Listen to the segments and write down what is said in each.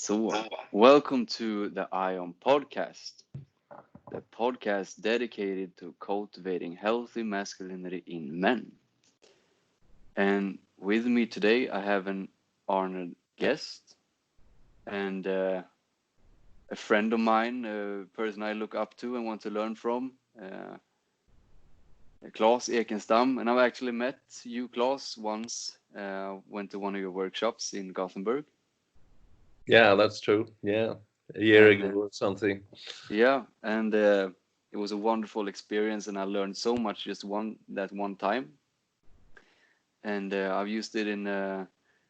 So, welcome to the Aion Podcast, the podcast dedicated to cultivating healthy masculinity in men. And with me today, I have an honored guest and a friend of mine, a person I look up to and want to learn from, Claes Ekenstam. And I've actually met you, Claes, once, went to one of your workshops in Gothenburg. Yeah, that's true. Yeah, a year ago or something. Yeah, and it was a wonderful experience, and I learned so much just one time. And I've used it in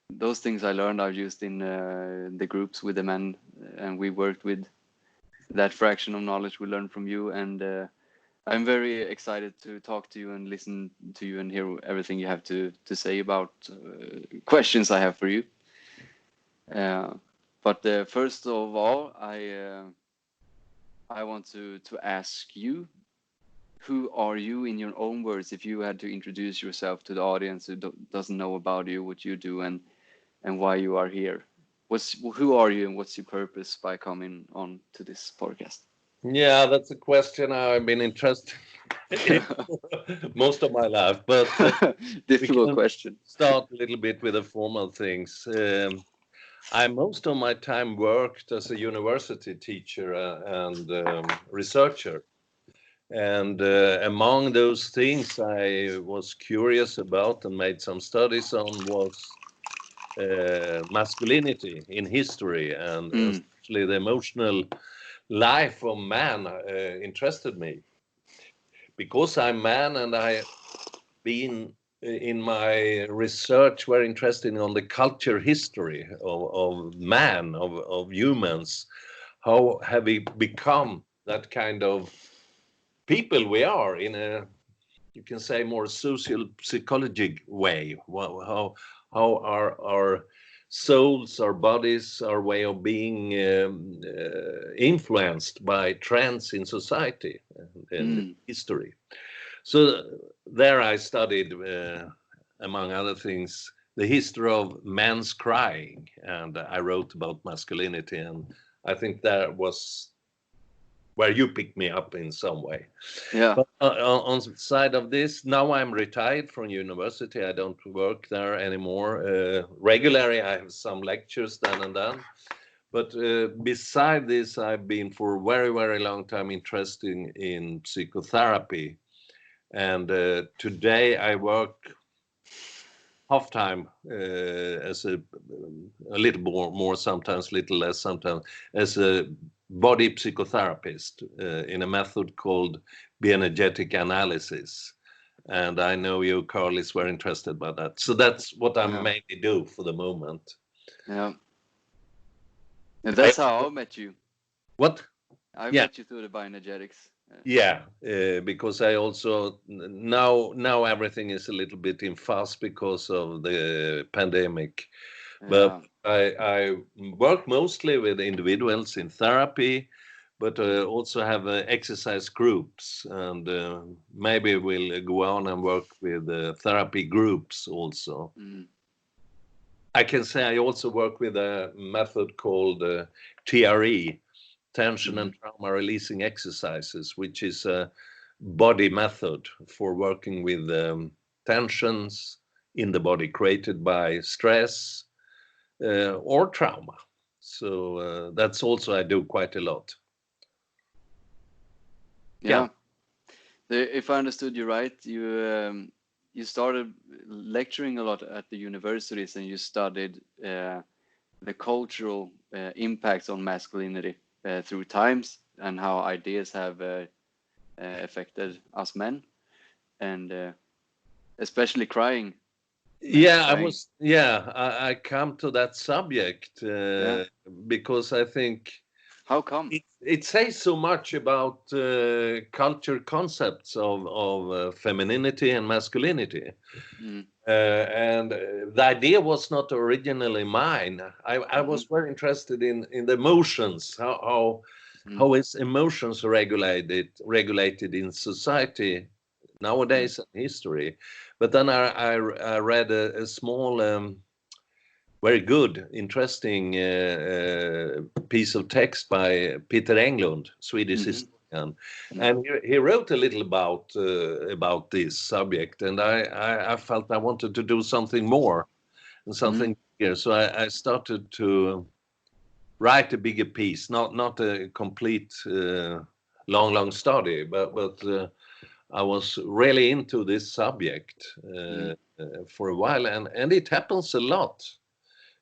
those things I learned. I've used in the groups with the men, and we worked with that fraction of knowledge we learned from you. And I'm very excited to talk to you and listen to you and hear everything you have to say about questions I have for you. But first of all, I want to ask you, who are you in your own words? If you had to introduce yourself to the audience who doesn't know about you, what you do, and why you are here, who are you and what's your purpose by coming on to this podcast? Yeah, that's a question I've been interested in most of my life, but difficult question. Start a little bit with the formal things. I most of my time worked as a university teacher and researcher. And among those things I was curious about and made some studies on was masculinity in history, and especially the emotional life of man interested me. Because I'm man and I been in my research very interested on the culture history of man, of humans. How have we become that kind of people we are in a, you can say, more social psychological way? How are our souls, our bodies, our way of being influenced by trends in society and history. So there I studied, among other things, the history of men's crying, and I wrote about masculinity, and I think that was where you picked me up in some way. Yeah. But on the side of this, now I'm retired from university. I don't work there anymore. Regularly, I have some lectures then and then. But beside this, I've been for a very, very long time interested in psychotherapy. And today I work half time as a little more, sometimes a little less, sometimes as a body psychotherapist in a method called bioenergetic analysis. And I know you, Carl, is very interested about that. So that's what I mainly do for the moment. Yeah. And that's how I met you. What? I met you through the Bioenergetics. Yeah, because I also now everything is a little bit in fuss because of the pandemic. But I work mostly with individuals in therapy, but also have exercise groups, and maybe we'll go on and work with therapy groups also. I can say I also work with a method called TRE, tension and trauma releasing exercises, which is a body method for working with tensions in the body created by stress or trauma. So that's also I do quite a lot. Yeah. If I understood you right, you started lecturing a lot at the universities, and you studied the cultural impacts on masculinity through times, and how ideas have affected us men, and especially crying. I come to that subject because I think how come it says so much about culture concepts of femininity and masculinity. And the idea was not originally mine. I was very interested in the emotions, how is emotions regulated in society nowadays in history. But then I read a small very good, interesting piece of text by Peter Englund, Swedish historian, and he wrote a little about this subject, and I felt I wanted to do something more and something bigger, so I started to write a bigger piece, not a complete long study, but I was really into this subject for a while, and it happens a lot.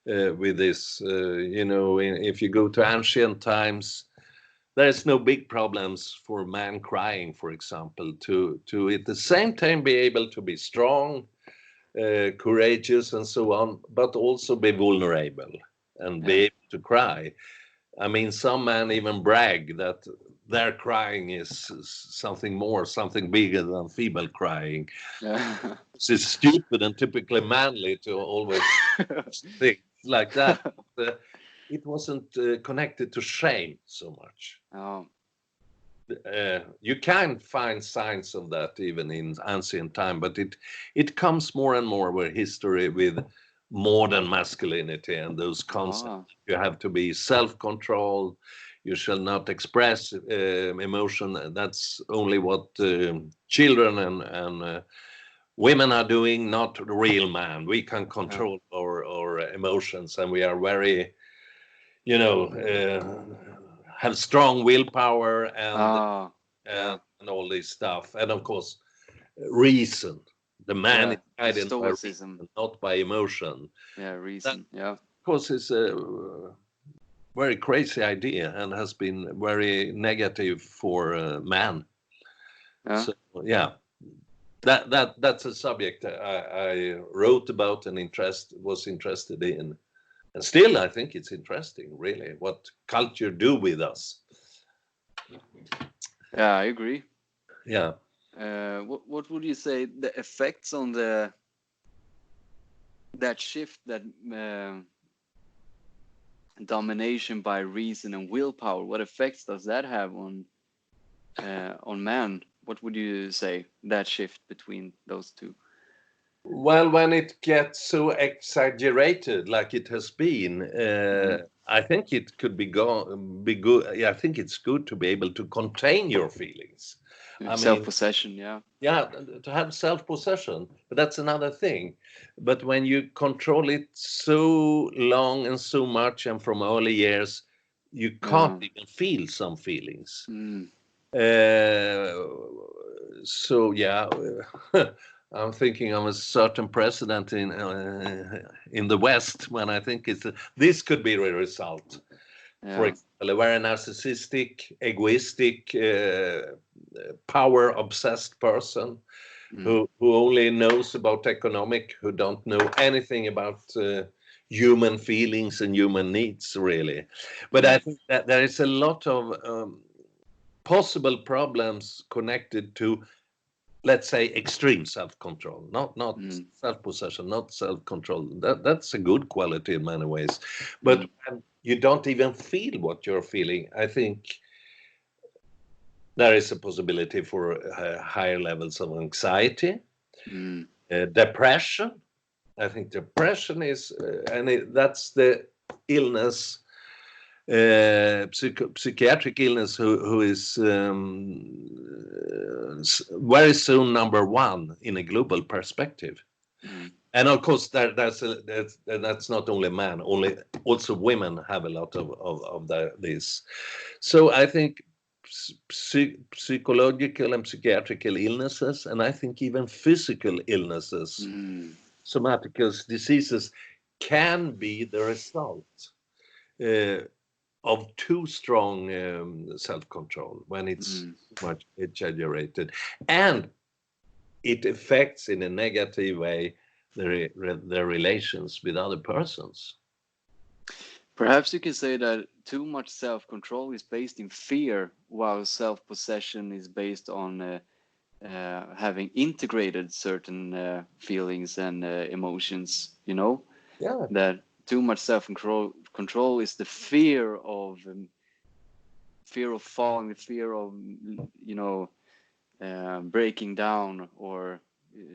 With this, if you go to ancient times, there's no big problems for man crying, for example, to at the same time be able to be strong, courageous, and so on, but also be vulnerable and be able to cry. I mean, some men even brag that their crying is something more, something bigger than feeble crying. It's stupid and typically manly to always think like that. It wasn't connected to shame so much. Oh. You can find signs of that even in ancient time, but it comes more and more with history, with modern masculinity and those concepts. You have to be self-controlled. You shall not express emotion. That's only what children and women are doing, not the real man. We can control our emotions, and we are very, have strong willpower and all this stuff. And of course, reason. The man is guided by reason, not by emotion. Yeah, reason. That, of course, is a very crazy idea and has been very negative for man. So, yeah. That's a subject I wrote about and was interested in, and still I think it's interesting, really, what culture do with us. Yeah, I agree. Yeah. What would you say the effects on that shift, that domination by reason and willpower? What effects does that have on man? What would you say, that shift between those two? Well, when it gets so exaggerated like it has been, I think it could be good. Yeah, I think it's good to be able to contain your feelings. Self-possession, yeah, to have self-possession, but that's another thing. But when you control it so long and so much, and from early years, you can't even feel some feelings. So yeah, I'm thinking of a certain president in the West when I think this could be a result. For example, a very narcissistic, egoistic, power-obsessed person who only knows about economic, who don't know anything about human feelings and human needs, really. But I think that there is a lot of possible problems connected to, let's say, extreme self-control, not self-possession, not self-control. That's a good quality in many ways. But when you don't even feel what you're feeling, I think there is a possibility for higher levels of anxiety, depression. I think depression is, that's the illness, psychiatric illness, who is very soon number one in a global perspective. And of course, that's not only men, also women have a lot of this. So I think psychological and psychiatrical illnesses, and I think even physical illnesses, somatic diseases, can be the result of too strong self-control when it's much exaggerated, and it affects in a negative way their relations with other persons. Perhaps you can say that too much self-control is based in fear, while self-possession is based on having integrated certain feelings and emotions. That too much self-control is the fear of falling, the fear of breaking down, or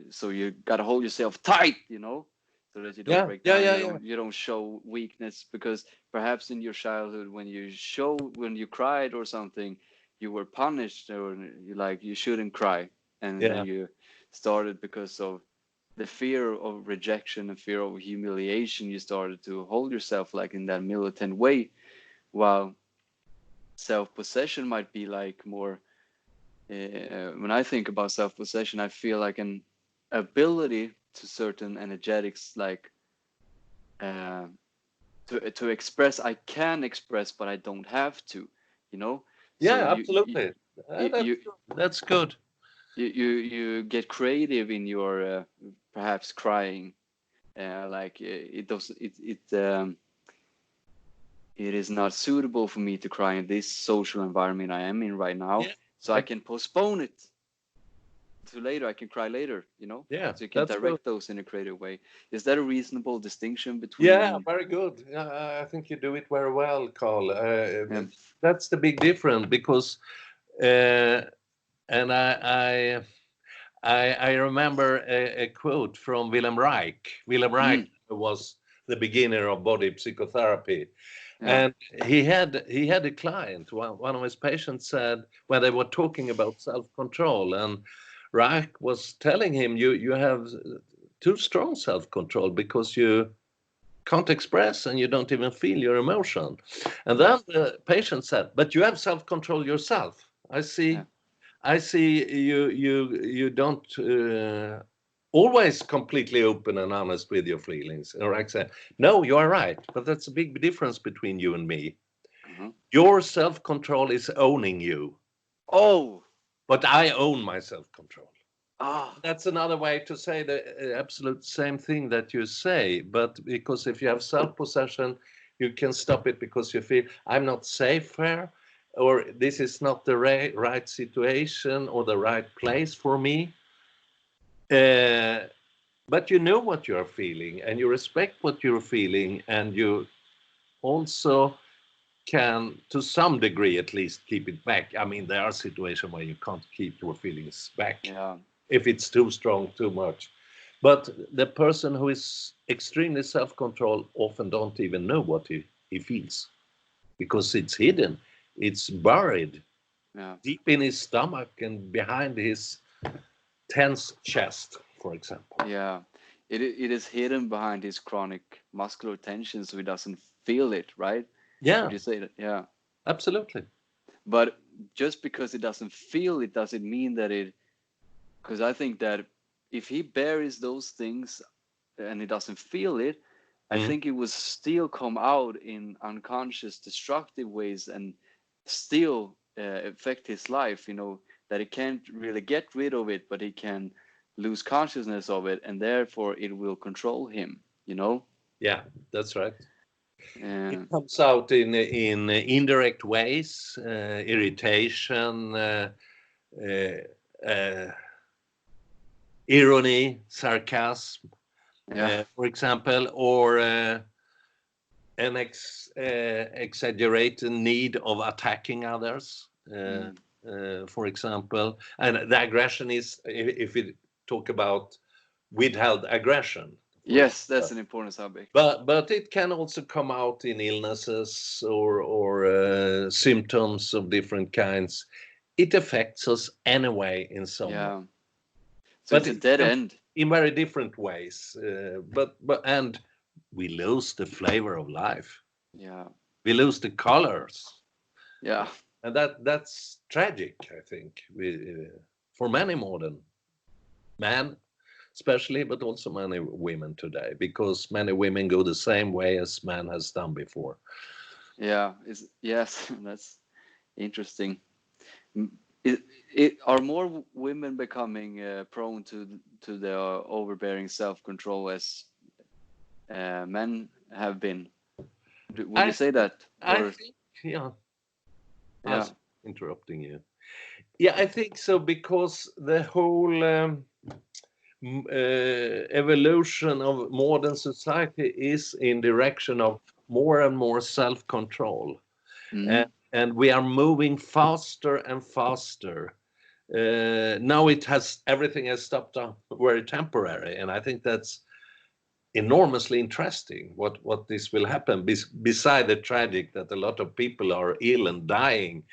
so you got to hold yourself tight. so that you don't break yeah, down. yeah, yeah. You don't show weakness, because perhaps in your childhood, when you cried or something, you were punished, or you shouldn't cry, and then Yeah. you started, because of the fear of rejection and fear of humiliation, you started to hold yourself like in that militant way, while self-possession might be like more, when I think about self-possession, I feel like an ability to certain energetics, like uh, to express. I can express, but I don't have to, you know. So Yeah, absolutely. you That's good. you get creative in your perhaps crying, it does it is not suitable for me to cry in this social environment I am in right now, Yeah. so I can postpone it to later. I can cry later, Yeah, so you can that's good. direct those in a creative way. Is that a reasonable distinction Yeah, between? very good. I think you do it very well, Carl. um, That's the big difference because, and I remember a quote from Wilhelm Reich. Wilhelm Reich was the beginner of body psychotherapy, yeah, and he had a client. One of his patients said when they were talking about self-control, and Reich was telling him, "You have too strong self-control because you can't express and you don't even feel your emotion." And then the patient said, "But you have self-control yourself. I see." yeah, I see you don't always completely open and honest with your feelings. Or I say, no, you are right, but that's a big difference between you and me. uh-huh. Your self-control is owning you, Oh, but I own my self-control. ah, That's another way to say the absolute same thing that you say, but because if you have self-possession, you can stop it because you feel I'm not safe here, or this is not the right situation or the right place for me. But you know what you're feeling and you respect what you're feeling, and you also can, to some degree at least, keep it back. I mean, there are situations where you can't keep your feelings back yeah, if it's too strong, too much. But the person who is extremely self-controlled often don't even know what he feels because it's hidden, it's buried yeah, deep in his stomach and behind his tense chest, for example. yeah. It is hidden behind his chronic muscular tension, so he doesn't feel it, right? Would Yeah, you say that? Yeah. absolutely. But just because it doesn't feel it doesn't mean that it, because I think that if he buries those things and he doesn't feel it, I Mm. think it will still come out in unconscious, destructive ways and still affect his life. That he can't really get rid of it, but he can lose consciousness of it, and therefore it will control him. Yeah, that's right. It Uh, comes out in indirect ways, irritation, uh, irony, sarcasm, yeah, for example, or an exaggerated need of attacking others, mm. for example. And the aggression is, if we talk about withheld aggression, for Yes, that's example. an important subject. But it can also come out in illnesses or symptoms of different kinds. It affects us anyway in some way, Yeah, so but it's a it dead can end. in very different ways. And we lose the flavor of life. Yeah, We lose the colors, yeah, and that's tragic. I think for many modern men, especially, but also many women today, because many women go the same way as man has done before. yeah. Yes, that's interesting. Mm, are more women becoming prone to the overbearing self-control as men have been? Would you I say that? I Or think, yeah, I yeah, was interrupting you. Yeah, I think so because the whole evolution of modern society is in direction of more and more self-control, mm, and we are moving faster and faster. Now everything has stopped up very temporary, and I think that's enormously interesting what this will happen beside the tragic that a lot of people are ill and dying.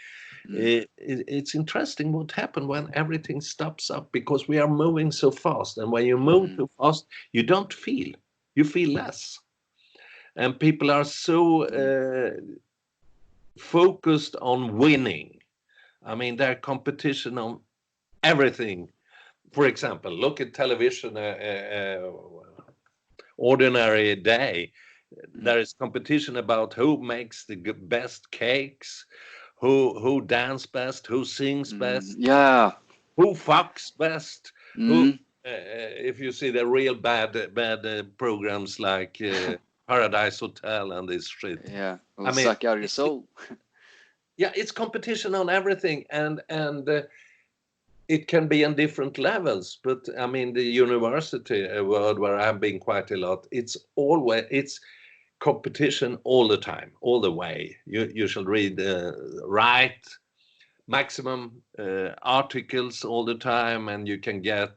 It's interesting what happened when everything stops up, because we are moving so fast, and when you move too fast you don't feel, you feel less, and people are so focused on winning. I mean, their competition on everything. For example, look at television, ordinary day. There is competition about who makes the best cakes, who dance best, who sings best, who fucks best, who. If you see the real bad programs like Paradise Hotel and this shit, I mean, suck out your soul. Yeah, it's competition on everything, and it can be on different levels. But I mean, the university world where I've been quite a lot, it's competition all the time, all the way. You should read, write maximum articles all the time, and you can get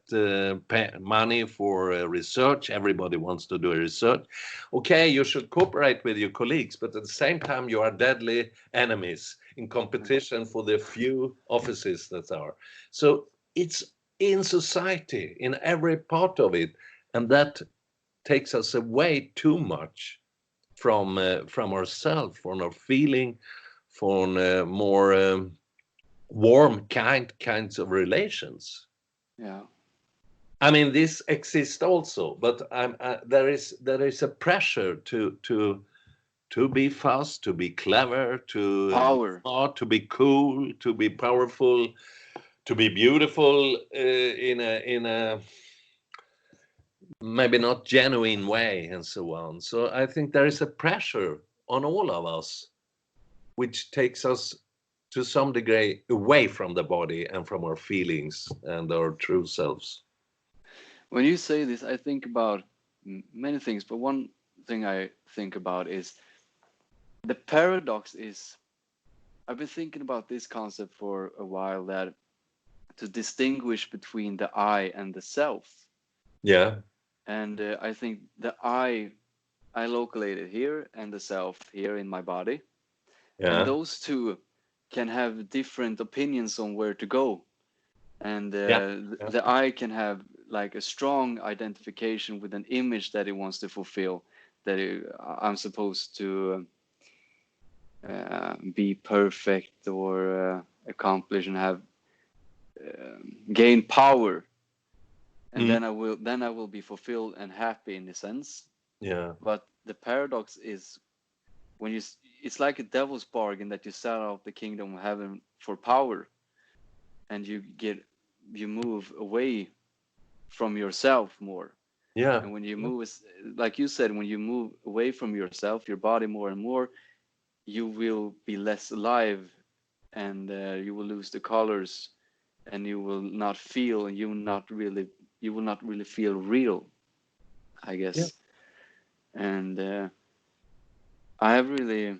money for research. Everybody wants to do a research. Okay, you should cooperate with your colleagues, but at the same time you are deadly enemies in competition for the few offices that are. So it's in society, in every part of it, and that takes us away too much from ourselves, from our feeling, from more warm kinds of relations. Yeah. I mean, this exists also, but there is a pressure to be fast, to be clever, to be smart, to be cool, to be powerful, to be beautiful in a maybe not genuine way, and so on. So I think there is a pressure on all of us, which takes us to some degree away from the body and from our feelings and our true selves. When you say this, I think about many things, but one thing I think about is the paradox is, I've been thinking about this concept for a while, that to distinguish between the I and the self. Yeah. And I think the I locate it here, and the self here in my body. Yeah. And those two can have different opinions on where to go. And the I can have like a strong identification with an image that it wants to fulfill, that I'm supposed to be perfect or accomplish and have gain power, and then I will be fulfilled and happy in a sense. Yeah. But the paradox is, when it's like a devil's bargain, that you sell out the kingdom of heaven for power, and you move away from yourself more. Yeah. And when you move, like you said, when you move away from yourself, your body, more and more, you will be less alive, and you will lose the colors, and you will not feel, and you will not really feel real, I guess. Yeah. And I have really,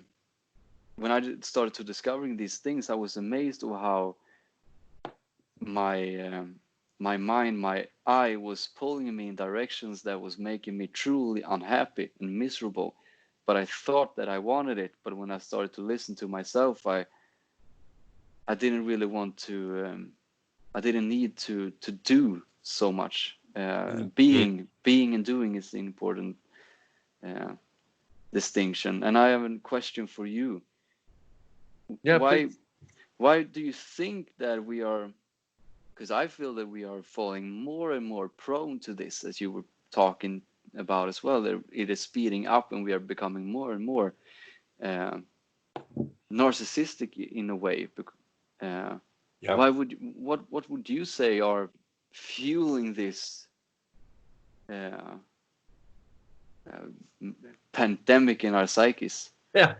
when I started to discovering these things, I was amazed of how my mind, my I was pulling me in directions that was making me truly unhappy and miserable. But I thought that I wanted it. But when I started to listen to myself, I didn't really want to. I didn't need to do so much. Being and doing is the important distinction. And I have a question for you. Yeah, why do you think that we are? Because I feel that we are falling more and more prone to this, as you were talking about as well. That it is speeding up, and we are becoming more and more narcissistic in a way. Why what would you say are fueling this pandemic in our psyches? Yeah.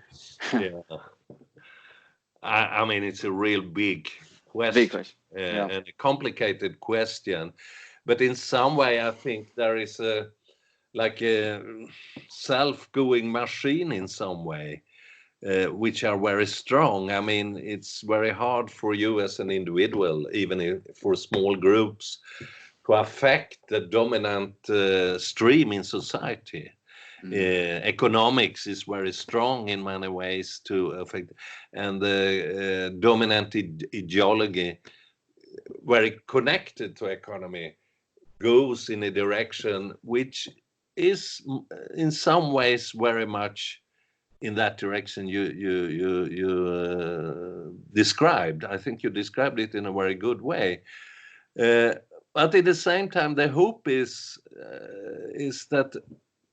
I mean, it's a real big question. And a complicated question, but in some way I think there is a self-going machine in some way, which are very strong. I mean, it's very hard for you as an individual, even for small groups, to affect the dominant stream in society. Economics is very strong in many ways to affect, and the dominant ideology, very connected to economy, goes in a direction which is in some ways very much in that direction you described. I think you described it in a very good way. But at the same time, the hope is that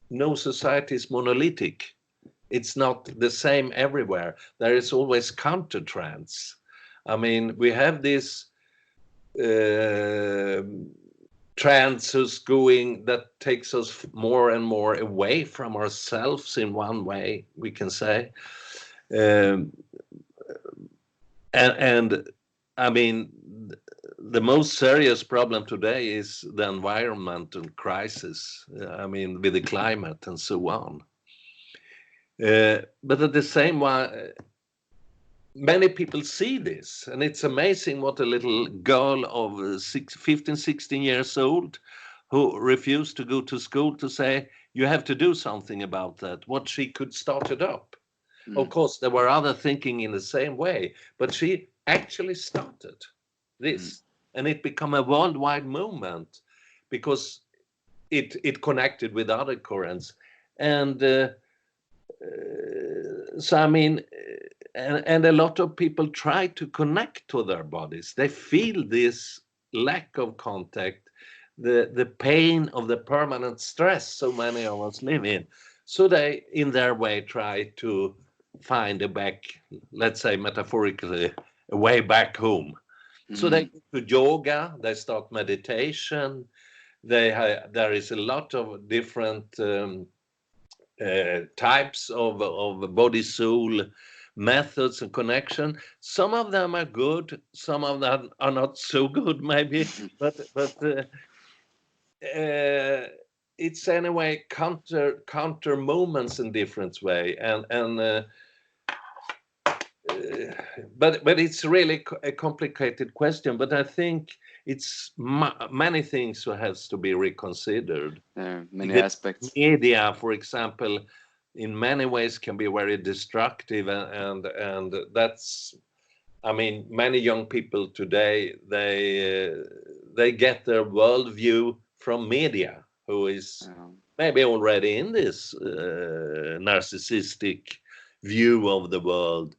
no society is monolithic. It's not the same everywhere. There is always counter trends. I mean, we have this trends who's going that takes us more and more away from ourselves in one way, we can say. And I mean, the most serious problem today is the environmental crisis. I mean, with the climate and so on. But at the same time, many people see this, and it's amazing what a little girl of 15, 16 years old who refused to go to school to say, you have to do something about that, what she could start it up. Of course, there were other thinking in the same way, but she actually started this, and it became a worldwide movement because it connected with other currents. And so, I mean, and a lot of people try to connect to their bodies. They feel this lack of contact, the pain of the permanent stress so many of us live in. So they, in their way, try to find a back, let's say metaphorically, a way back home. So they go to yoga, they start meditation. There is a lot of different types of body soul methods and connection. Some of them are good, some of them are not so good, maybe, but it's anyway counter moments in different way, but it's really a complicated question. But I think it's many things that has to be reconsidered. Many aspects. Media, for example, in many ways can be very destructive, and that's, I mean, many young people today, they get their worldview from media, who is maybe already in this narcissistic view of the world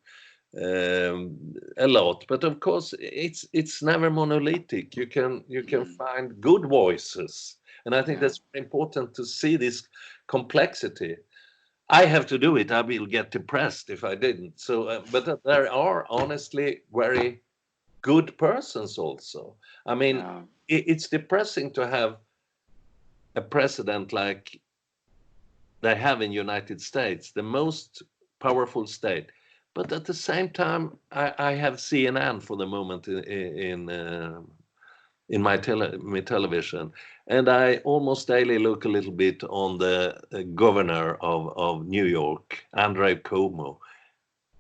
a lot. But of course, it's never monolithic. You can find good voices, and I think that's important to see this complexity. I have to do it. I will get depressed if I didn't. So, but there are honestly very good persons also. I mean, it's depressing to have a president like they have in United States, the most powerful state. But at the same time, I have CNN for the moment in my television, and I almost daily look a little bit on the governor of New York, Andrew Cuomo.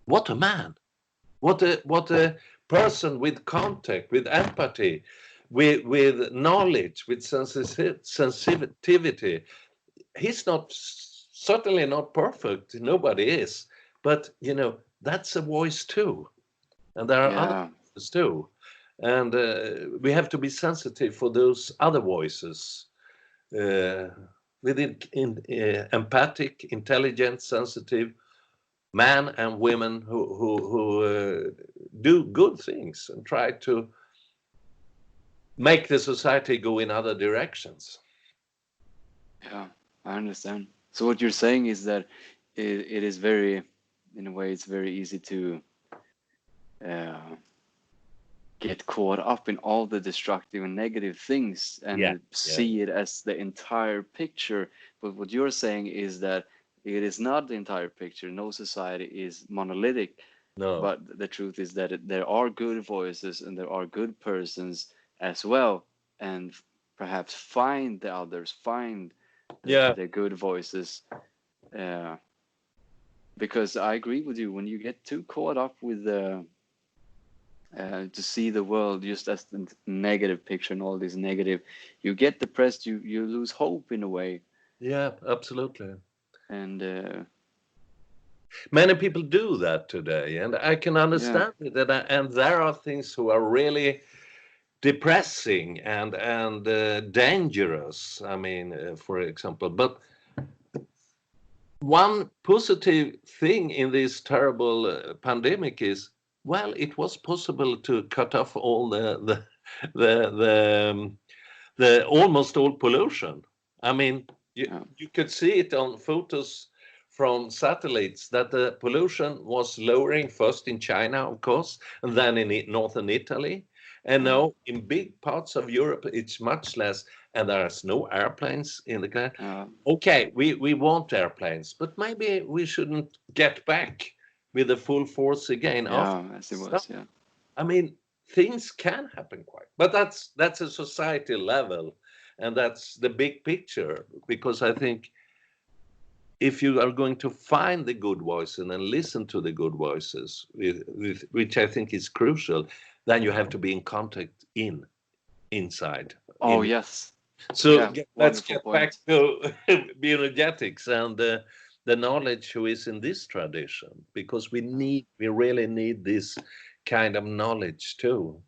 What a man! What a person with contact, with empathy, with knowledge, with sensitivity. He's certainly not perfect. Nobody is, but that's a voice too, and there are other voices too. And we have to be sensitive for those other voices, empathic, intelligent, sensitive men and women who do good things and try to make the society go in other directions. Yeah, I understand. So what you're saying is that it is very, in a way, it's very easy to get caught up in all the destructive and negative things and see it as the entire picture. But what you're saying is that it is not the entire picture. No society is monolithic. No. But the truth is that there are good voices and there are good persons as well. And perhaps find the others, find the good voices. Because I agree with you, when you get too caught up with the to see the world just as the negative picture and all this negative. You get depressed, you lose hope in a way. Yeah, absolutely. And many people do that today, and I can yeah, understand it. And there are things who are really depressing and dangerous. I mean, for example, but one positive thing in this terrible pandemic is, well, it was possible to cut off all the almost all pollution. I mean, you could see it on photos from satellites that the pollution was lowering first in China, of course, and then in northern Italy. And now in big parts of Europe, it's much less, and there's no airplanes in the country. Okay, we want airplanes, but maybe we shouldn't get back with the full force again after. as it was, yeah. I mean, things can happen quite, but that's a society level, and that's the big picture. Because I think if you are going to find the good voices and listen to the good voices, which I think is crucial, then you have to be in contact inside. Oh, yes. So Yeah, let's get point. back to bioenergetics and the knowledge who is in this tradition, because we really need this kind of knowledge too.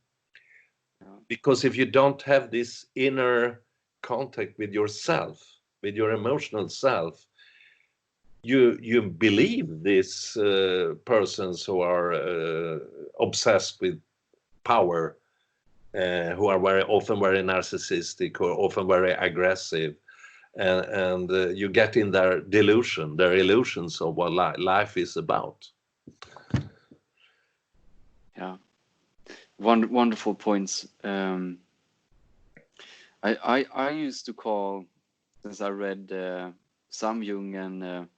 Because if you don't have this inner contact with yourself, with your emotional self, you believe these persons who are obsessed with power, who are often very narcissistic, or often very aggressive, and you get in their delusion, their illusions of what life is about. Yeah, wonderful points. I used to call, since I read some Jung and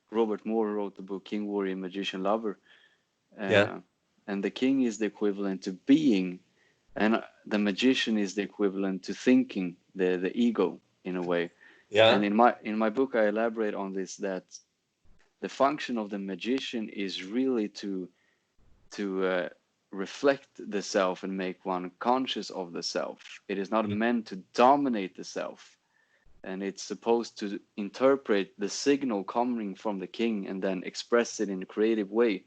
Robert Moore wrote the book King, Warrior, Magician, Lover. And the king is the equivalent to being, and the magician is the equivalent to thinking, the ego in a way. And in my book I elaborate on this, that the function of the magician is really to reflect the self and make one conscious of the self. It is not meant to dominate the self, and it's supposed to interpret the signal coming from the king and then express it in a creative way.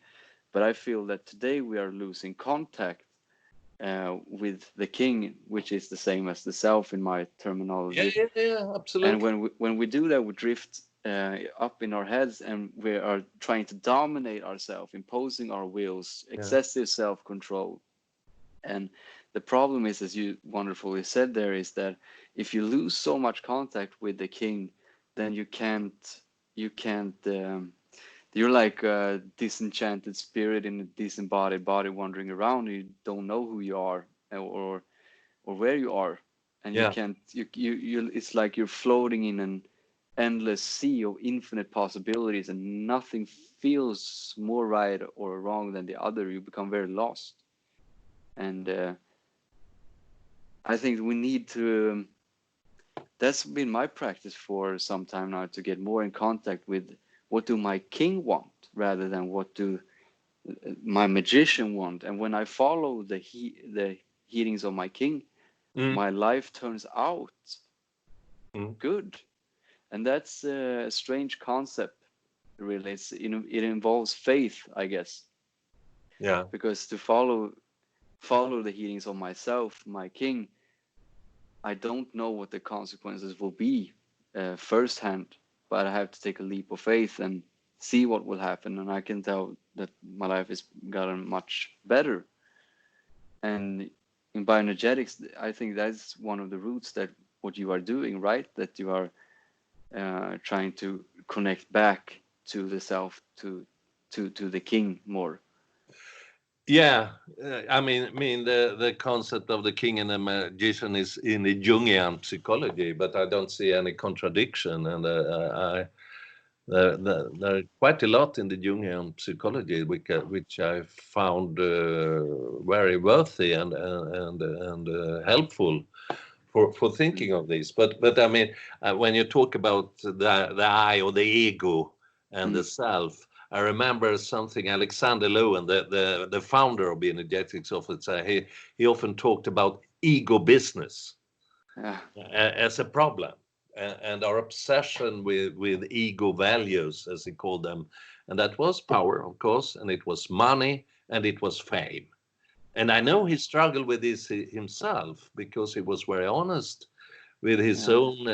But I feel that today we are losing contact with the king, which is the same as the self in my terminology. Yeah, absolutely. And when we do that, we drift up in our heads, and we are trying to dominate ourselves, imposing our wills, excessive self-control. And the problem is, as you wonderfully said there, is that if you lose so much contact with the king, then you can't you're like a disenchanted spirit in a disembodied body wandering around. You don't know who you are or where you are, and you can't. You it's like you're floating in an endless sea of infinite possibilities, and nothing feels more right or wrong than the other. You become very lost, and I think we need to. That's been my practice for some time now, to get more in contact with what do my king want rather than what do my magician want. And when I follow the heatings of my king, my life turns out good. And that's a strange concept, really. It involves faith, I guess. Yeah. Because to follow the heatings of myself, my king, I don't know what the consequences will be firsthand, but I have to take a leap of faith and see what will happen. And I can tell that my life has gotten much better. And in bioenergetics, I think that's one of the roots, that what you are doing, right? That you are trying to connect back to the self, to the king more. Yeah, I mean the concept of the king and the magician is in the Jungian psychology, but I don't see any contradiction, and there are quite a lot in the Jungian psychology which I found very worthy and helpful for thinking of this. But I mean, when you talk about the I or the ego and the self, I remember something Alexander Lowen, the founder of Bioenergetics, often said. He often talked about ego business as a problem, and our obsession with ego values, as he called them, and that was power, of course, and it was money, and it was fame. And I know he struggled with this himself, because he was very honest with his own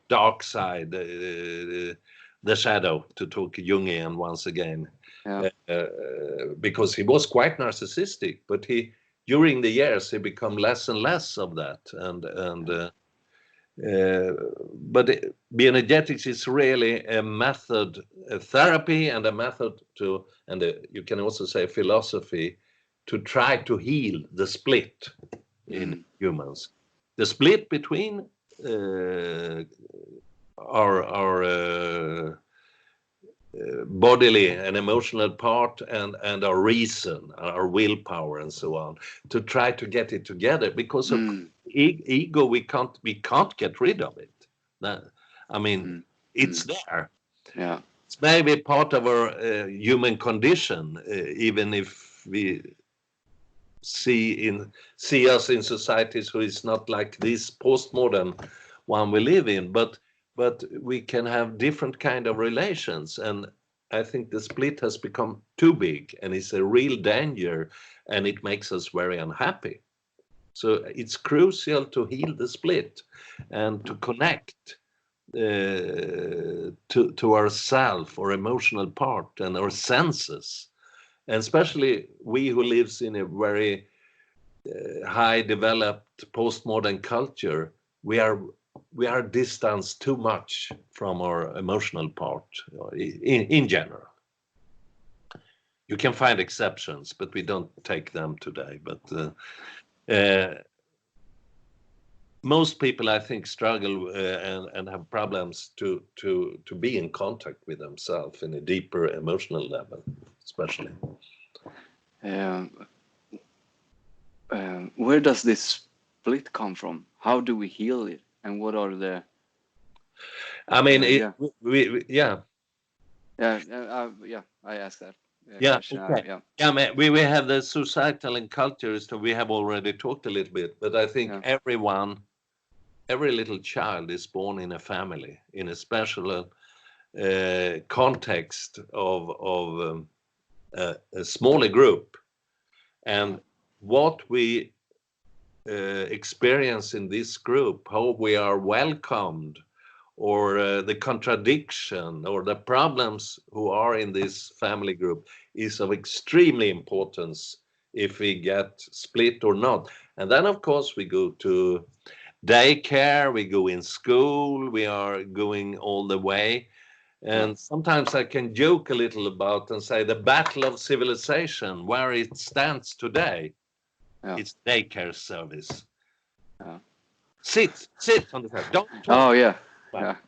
dark side, the shadow, to talk Jungian once again, because he was quite narcissistic. But during the years, he become less and less of that. But Bioenergetics is really a method, a therapy, and a method to, and you can also say philosophy, to try to heal the split in humans. The split between our bodily and emotional part and our reason, our willpower, and so on, to try to get it together, because of ego we can't get rid of it. I mean, it's there. It's maybe part of our human condition, even if we see us in societies who is not like this postmodern one we live in, but we can have different kind of relations, and I think the split has become too big, and it's a real danger, and it makes us very unhappy. So it's crucial to heal the split and to connect to ourself, our emotional part, and our senses. And especially we who lives in a very high developed postmodern culture, we are distanced too much from our emotional part in general. You can find exceptions, but we don't take them today. But most people, I think, struggle and have problems to be in contact with themselves in a deeper emotional level, especially. Where does this split come from? How do we heal it? And what are the... I mean, I asked that. Okay. We have the societal and cultures that we have already talked a little bit, but I think every little child is born in a family, in a special context of a smaller group, and what we experience in this group, how we are welcomed, or the contradiction or the problems who are in this family group, is of extremely importance if we get split or not. And then, of course, we go to daycare, we go in school, we are going all the way. And sometimes I can joke a little about and say the battle of civilization, where it stands today, it's daycare service. Sit on the floor. Don't talk.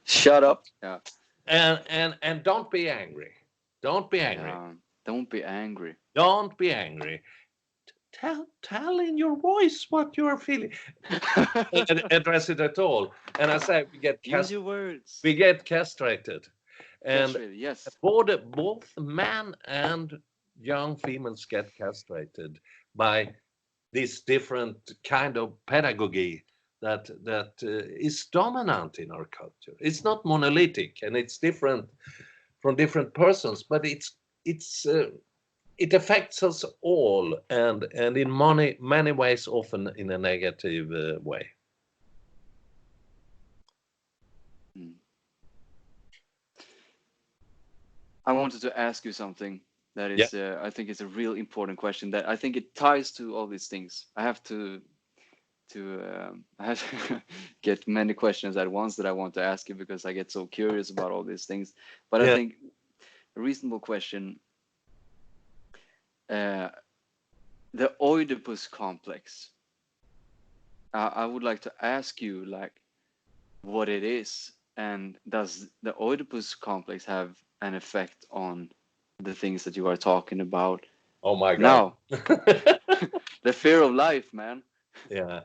Shut up. And don't be angry. Don't be angry. Don't be angry. Don't be angry. Tell in your voice what you are feeling. Address it at all. And I say use your words. We get castrated. And both men and young females get castrated by this different kind of pedagogy that is dominant in our culture. It's not monolithic, and it's different from different persons, but it affects us all, and in many ways, often in a negative way. I wanted to ask you something that is, I think it's a real important question that I think it ties to all these things. I have to get many questions at once that I want to ask you, because I get so curious about all these things. But I think a reasonable question, the Oedipus Complex, I would like to ask you, like, what it is, and does the Oedipus Complex have an effect on the things that you are talking about? Oh my God. Now, the fear of life, man. I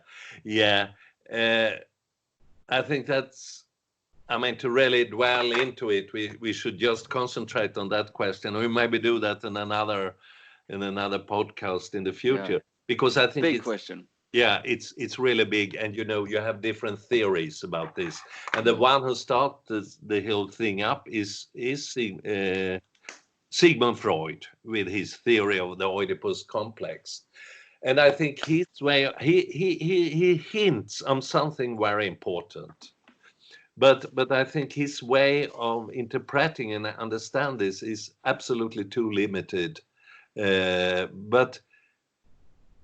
think that's I mean, to really dwell into it, we should just concentrate on that question. We maybe do that in another podcast in the future, because I think big question. Yeah, it's really big, and you have different theories about this. And the one who started the whole thing up is Sigmund Freud, with his theory of the Oedipus Complex. And I think his way, he hints on something very important. But I think his way of interpreting and understand this is absolutely too limited. But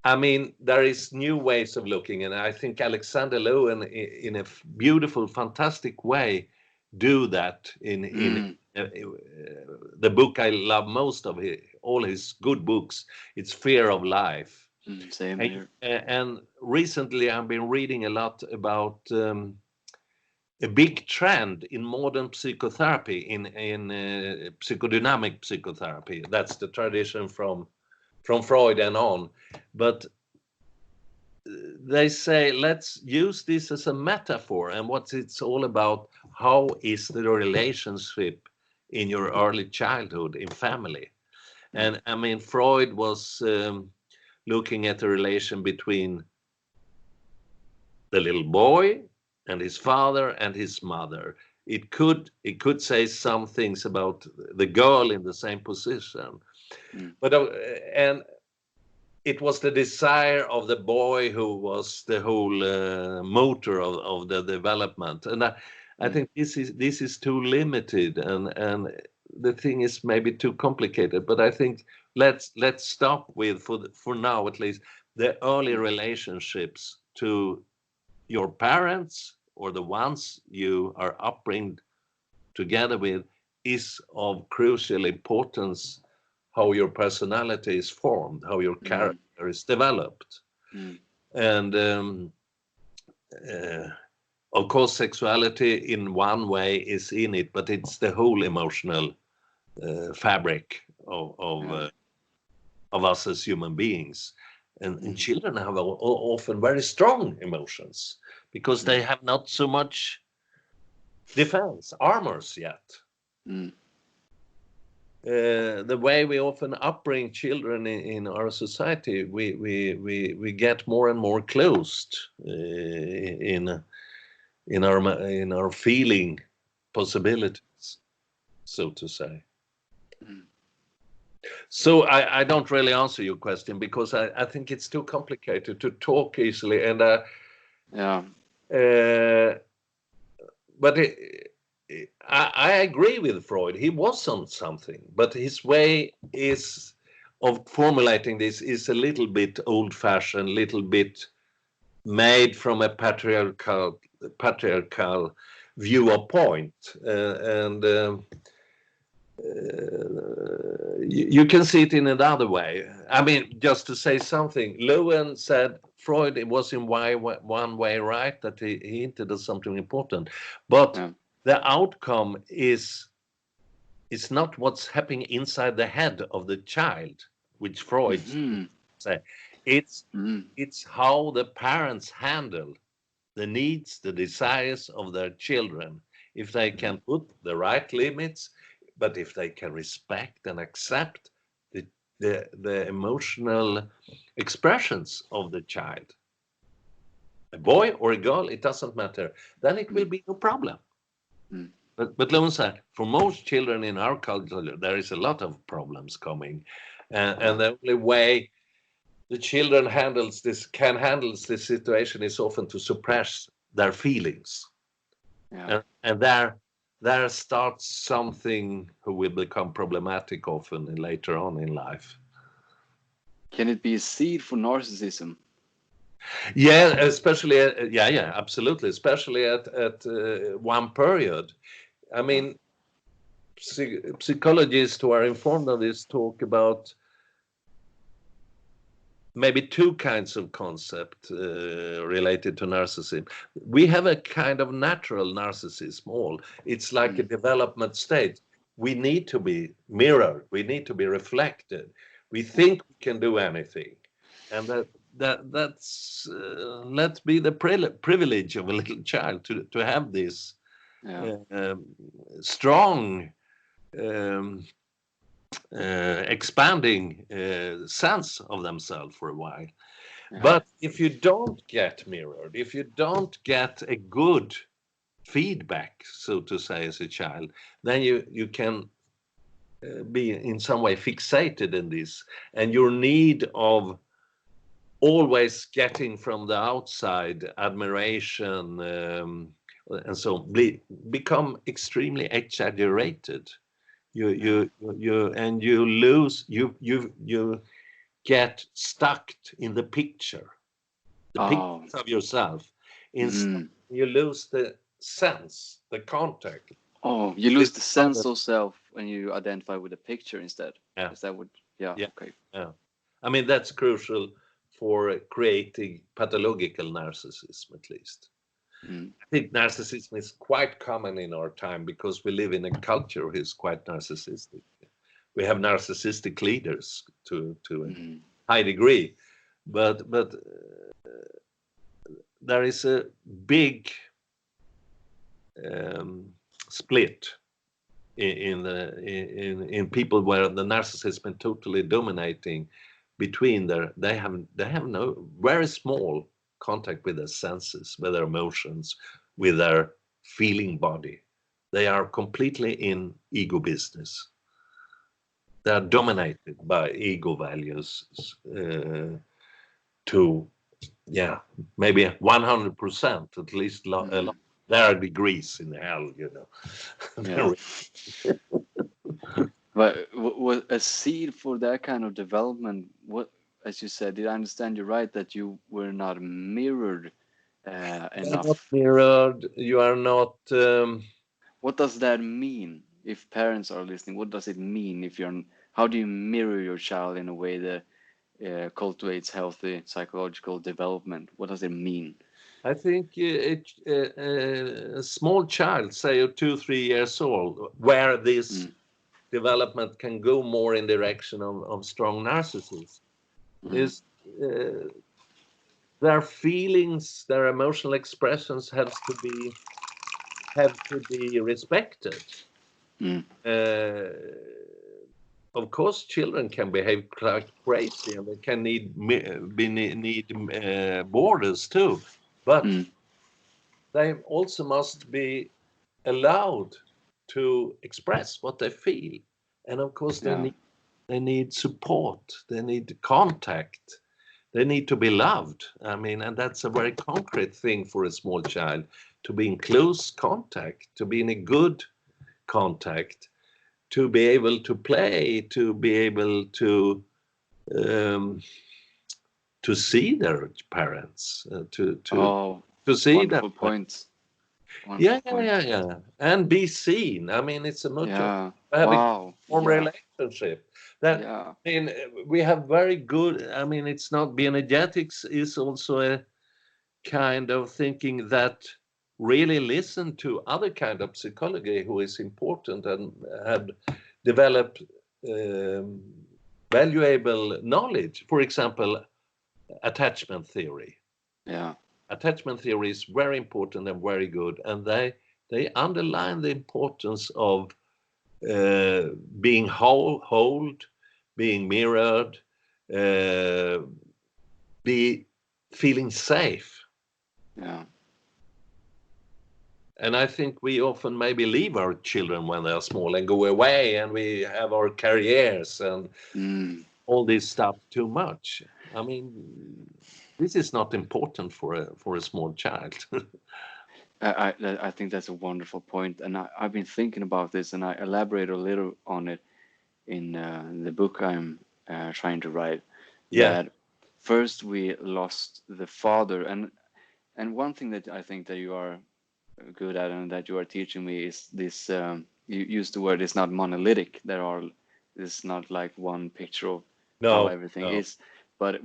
I mean, there is new ways of looking, and I think Alexander Lowen, in a beautiful, fantastic way, do that in the book I love most of all his good books. It's Fear of Life. Same here. And recently, I've been reading a lot about a big trend in modern psychotherapy, in psychodynamic psychotherapy. That's the tradition from Freud and on. But they say, let's use this as a metaphor, and what it's all about. How is the relationship in your early childhood in family? And I mean, Freud was looking at the relation between the little boy and his father and his mother. It could say some things about the girl in the same position, but and it was the desire of the boy who was the whole motor of the development. And I think this is too limited, and the thing is maybe too complicated. But I think let's stop with, for now at least, the early relationships to your parents or the ones you are upbringing together with is of crucial importance. How your personality is formed, how your character is developed. And of course, sexuality in one way is in it, but it's the whole emotional fabric of us as human beings. And children have often very strong emotions, because they have not so much defense, armors yet. The way we often upbring children in our society, we get more and more closed in our feeling possibilities, so to say. So I don't really answer your question, because I think it's too complicated to talk easily, and but I agree with Freud. He was on something, but his way of formulating this is a little bit old-fashioned, little bit made from a patriarchal viewpoint, and you can see it in another way. I mean, just to say something, Lowen said Freud was in one way right, that he hinted at something important, but the outcome is not what's happening inside the head of the child, which Freud say. It's how the parents handle the needs, the desires of their children. If they can put the right limits, but if they can respect and accept the emotional expressions of the child, a boy or a girl, it doesn't matter, then it will be no problem. But Lowen said, for most children in our culture, there is a lot of problems coming, and the only way the children can handle this situation is often to suppress their feelings, and there starts something who will become problematic often later on in life. Can it be a seed for narcissism? Yeah, especially absolutely, especially at one period. I mean, psychologists who are informed of this talk about maybe two kinds of concept related to narcissism. We have a kind of natural narcissism. It's like a development state. We need to be mirrored. We need to be reflected. We think we can do anything, and that's let's be the privilege of a little child to have this strong, expanding sense of themselves for a while. But if you don't get mirrored, if you don't get a good feedback, so to say, as a child, then you can be in some way fixated in this, and your need of always getting from the outside admiration and so become extremely exaggerated. You lose, you get stuck in the picture of yourself. Instead, you lose the sense, the contact. Oh, you lose the sense of self when you identify with a picture instead. Yeah. Is that what? Yeah. Okay. Yeah. I mean, that's crucial for creating pathological narcissism, at least. I think narcissism is quite common in our time because we live in a culture that is quite narcissistic. We have narcissistic leaders to a high degree, but there is a big split in people where the narcissism is totally dominating between they have no very small contact with their senses, with their emotions, with their feeling body. They are completely in ego business. They are dominated by ego values to maybe 100%, at least. There are degrees in hell, you know. But was a seed for that kind of development? What, as you said, did I understand you right that you were not mirrored enough? You are not mirrored. You are not. What does that mean? If parents are listening, what does it mean? How do you mirror your child in a way that cultivates healthy psychological development? What does it mean? I think a small child, say 2-3 years old, where this development can go more in direction of strong narcissism, is their feelings, their emotional expressions have to be respected. Of course, children can behave quite crazy, and they can need borders too, but they also must be allowed to express what they feel. And of course, they need support, they need contact, they need to be loved. I mean, and that's a very concrete thing for a small child, to be in close contact, to be in a good contact, to be able to play, to be able to see their parents, to see wonderful them. Points. Yeah, and be seen. I mean, it's a much have a warm relationship. I mean, we have very good. I mean, it's not Bioenergetics is also a kind of thinking that really listen to other kind of psychology who is important and have developed valuable knowledge. For example, attachment theory. Attachment theory is very important and very good, and they underline the importance of being held, being mirrored, be feeling safe. And I think we often maybe leave our children when they are small and go away, and we have our careers and all this stuff too much. I mean, this is not important for a small child. I think that's a wonderful point, and I've been thinking about this, and I elaborate a little on it in the book I'm trying to write. That first we lost the father, and one thing that I think that you are good at and that you are teaching me is this. You use the word, it's not monolithic. It's not like one picture of how everything is, but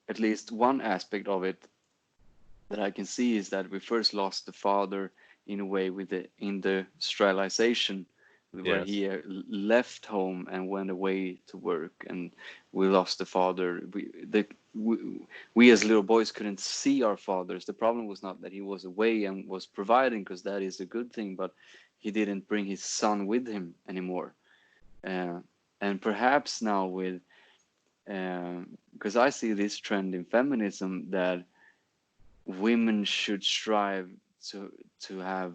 at least one aspect of it that I can see is that we first lost the father in a way with the industrialization, where Yes. he left home and went away to work, and we lost the father. We as little boys couldn't see our fathers. The problem was not that he was away and was providing, because that is a good thing, but he didn't bring his son with him anymore. And perhaps now with, because I see this trend in feminism that women should strive to have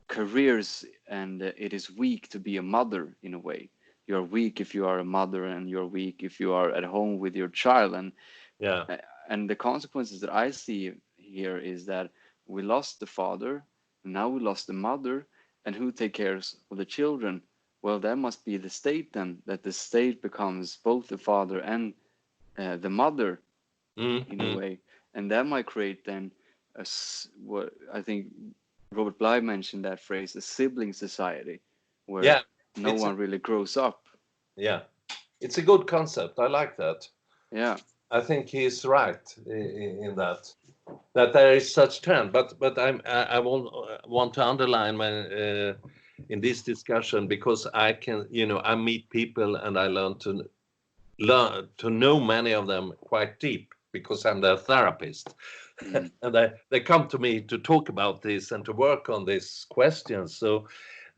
careers, and it is weak to be a mother in a way. You're weak if you are a mother, and you're weak if you are at home with your child. Yeah. And the consequences that I see here is that we lost the father, and now we lost the mother, and who takes care of the children? Well, that must be the state then, that the state becomes both the father and the mother in a way, and that might create then what I think Robert Bly mentioned that phrase, a sibling society, where Yeah. no one really grows up. Yeah. It's a good concept. I like that. Yeah. I think he's right in that there is such trend. But I want to underline in this discussion, because I can, I meet people and I learn to know many of them quite deep, because I'm their therapist. Mm. And they come to me to talk about this and to work on these questions. So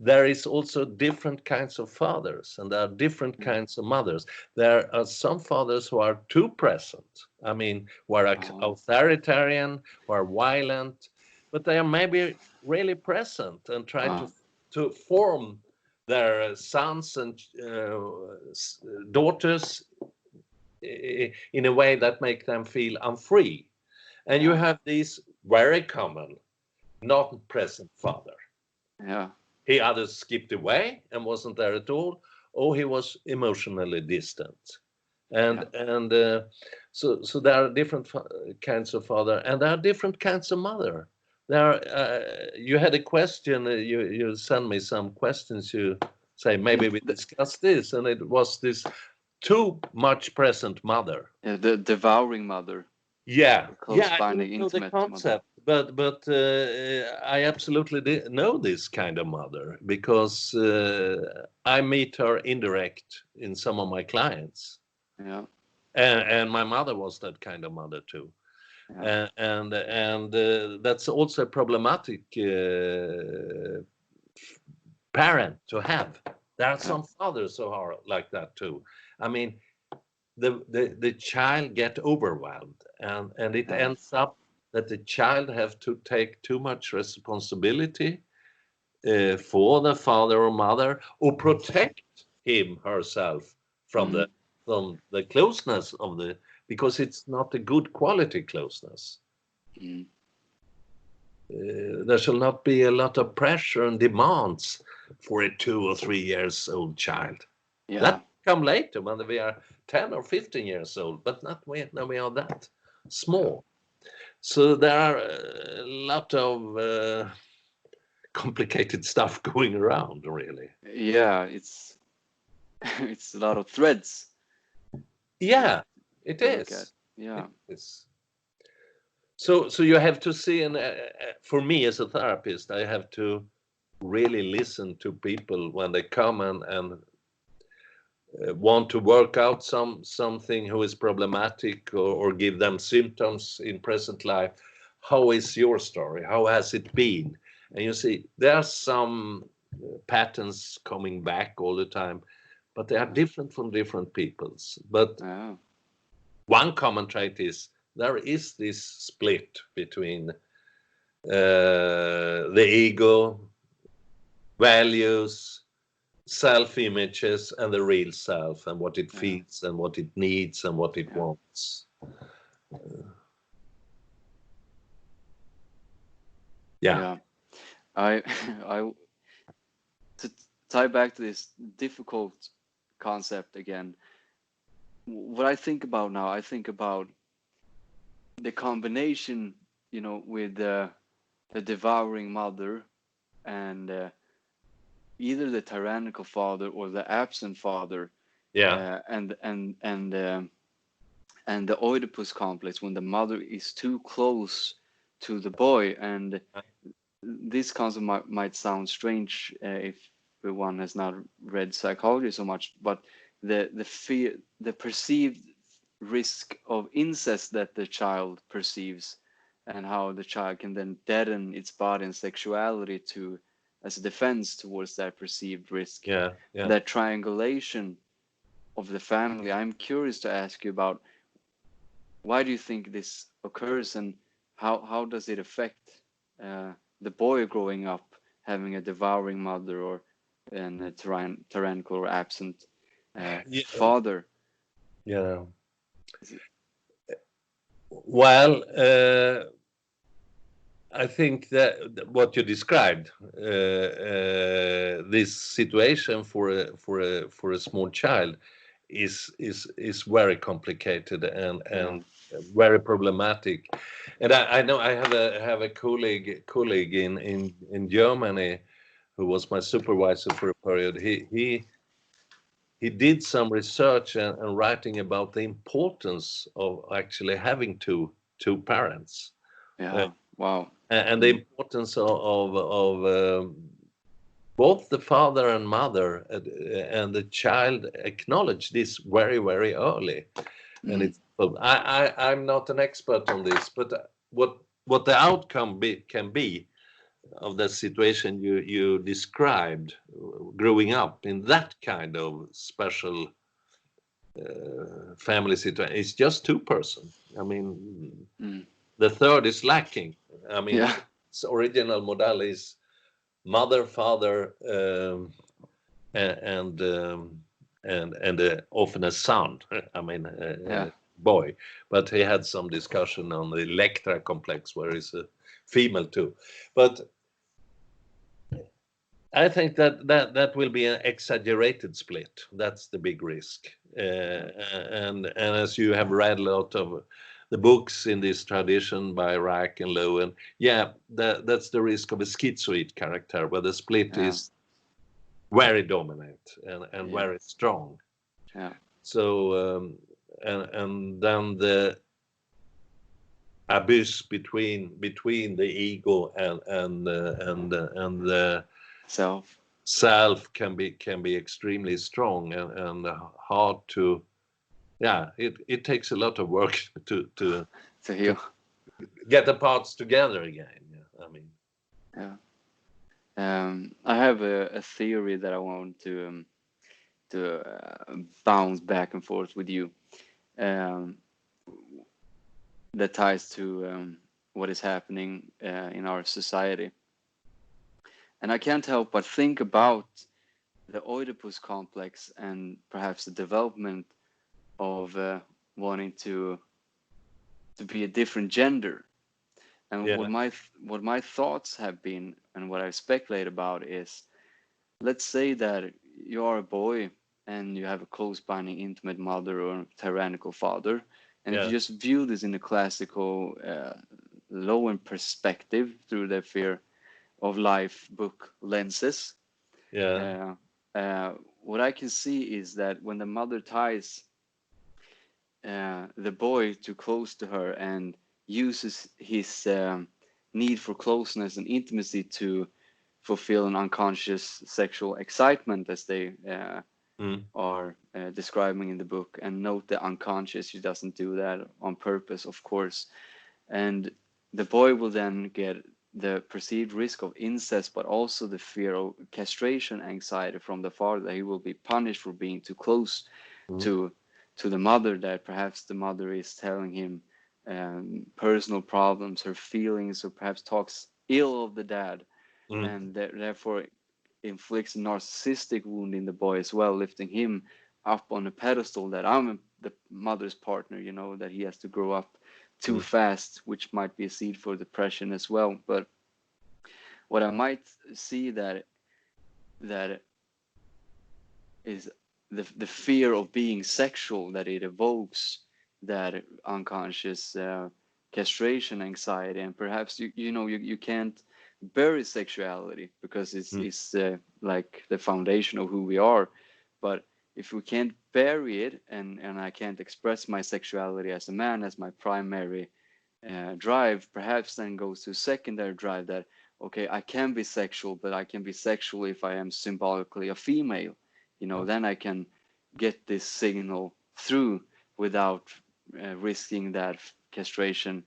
there is also different kinds of fathers, and there are different kinds of mothers. There are some fathers who are too present. I mean, who are authoritarian, who are violent, but they are maybe really present and try to form their sons and daughters in a way that make them feel unfree. And you have these very common not present father. Yeah. He either skipped away and wasn't there at all, or he was emotionally distant. So there are different kinds of father, and there are different kinds of mother. You had a question, you sent me some questions, you say maybe we discuss this, and it was this too much present mother. The devouring mother. Yeah, Close I binding, don't know the intimate mother. concept, but I absolutely know this kind of mother, because I meet her indirect in some of my clients, Yeah. and my mother was that kind of mother too, and that's also a problematic parent to have. There are some fathers who are like that too. I mean, the child get overwhelmed, and it ends up that the child have to take too much responsibility for the father or mother, or protect him herself from the closeness of because it's not a good quality closeness. There shall not be a lot of pressure and demands for a 2 or 3 years old child. That come later when we are 10 or 15 years old, but not when we are that small. So there are a lot of complicated stuff going around, really. Yeah, it's it's a lot of threads. Yeah, it is. Yeah. It is. So you have to see, and for me as a therapist, I have to really listen to people when they come and want to work out something who is problematic, or give them symptoms in present life. How is your story? How has it been? And you see, there are some patterns coming back all the time, but they are different from different peoples. But one common trait is there is this split between the ego, values, self-images, and the real self, and what it feels and what it needs and what it wants. I to tie back to this difficult concept again, what I think about now, I think about the combination, with the devouring mother, and either the tyrannical father or the absent father, and the Oedipus complex, when the mother is too close to the boy. And this concept might sound strange if one has not read psychology so much, but the fear, the perceived risk of incest that the child perceives, and how the child can then deaden its body and sexuality to as a defense towards that perceived risk. Yeah, yeah. That triangulation of the family. I'm curious to ask you about, why do you think this occurs, and how does it affect the boy growing up having a devouring mother, or a tyrannical or absent Yeah. father? Yeah. Well, I think that what you described, this situation for a small child, is very complicated and very problematic. And I know I have a colleague in Germany who was my supervisor for a period. He did some research and writing about the importance of actually having two parents. Yeah. Wow. And the importance of both the father and mother, and the child acknowledge this very, very early. And it's, I'm not an expert on this, but what the outcome can be of the situation you described, growing up in that kind of special family situation, it's just two person. I mean, the third is lacking. I mean, Yeah. its original model is mother, father, and often a son. I mean, Yeah. boy. But he had some discussion on the Electra complex, where it's a female too. But I think that will be an exaggerated split. That's the big risk. And as you have read a lot of the books in this tradition by Rack and Lowen, yeah, that's the risk of a schizoid character, where the split is very dominant and very strong. Yeah. So and then the abyss between the ego and the self can be extremely strong and hard to, yeah, it takes a lot of work to heal, to get the parts together again. Yeah, I mean, I have a theory that I want to bounce back and forth with you, that ties to what is happening in our society. And I can't help but think about the Oedipus complex, and perhaps the development of wanting to be a different gender. And what my thoughts have been, and what I speculate about, is, let's say that you are a boy and you have a close binding intimate mother or tyrannical father, and if you just view this in a classical Lowen perspective through the fear of life book lenses, what I can see is that when the mother ties the boy too close to her and uses his need for closeness and intimacy to fulfill an unconscious sexual excitement, as they are describing in the book, and note the unconscious, she doesn't do that on purpose, of course, and the boy will then get the perceived risk of incest, but also the fear of castration anxiety from the father, that he will be punished for being too close to the mother, that perhaps the mother is telling him personal problems, her feelings, or perhaps talks ill of the dad, and therefore inflicts a narcissistic wound in the boy as well, lifting him up on a pedestal, that I'm the mother's partner, you know, that he has to grow up too fast, which might be a seed for depression as well. But what I might see that is the fear of being sexual, that it evokes that unconscious castration anxiety, and perhaps you can't bury sexuality because it's like the foundation of who we are. But if we can't bury it, and I can't express my sexuality as a man as my primary drive, perhaps then goes to secondary drive, that okay, I can be sexual, but I can be sexual if I am symbolically a female. Then I can get this signal through without risking that castration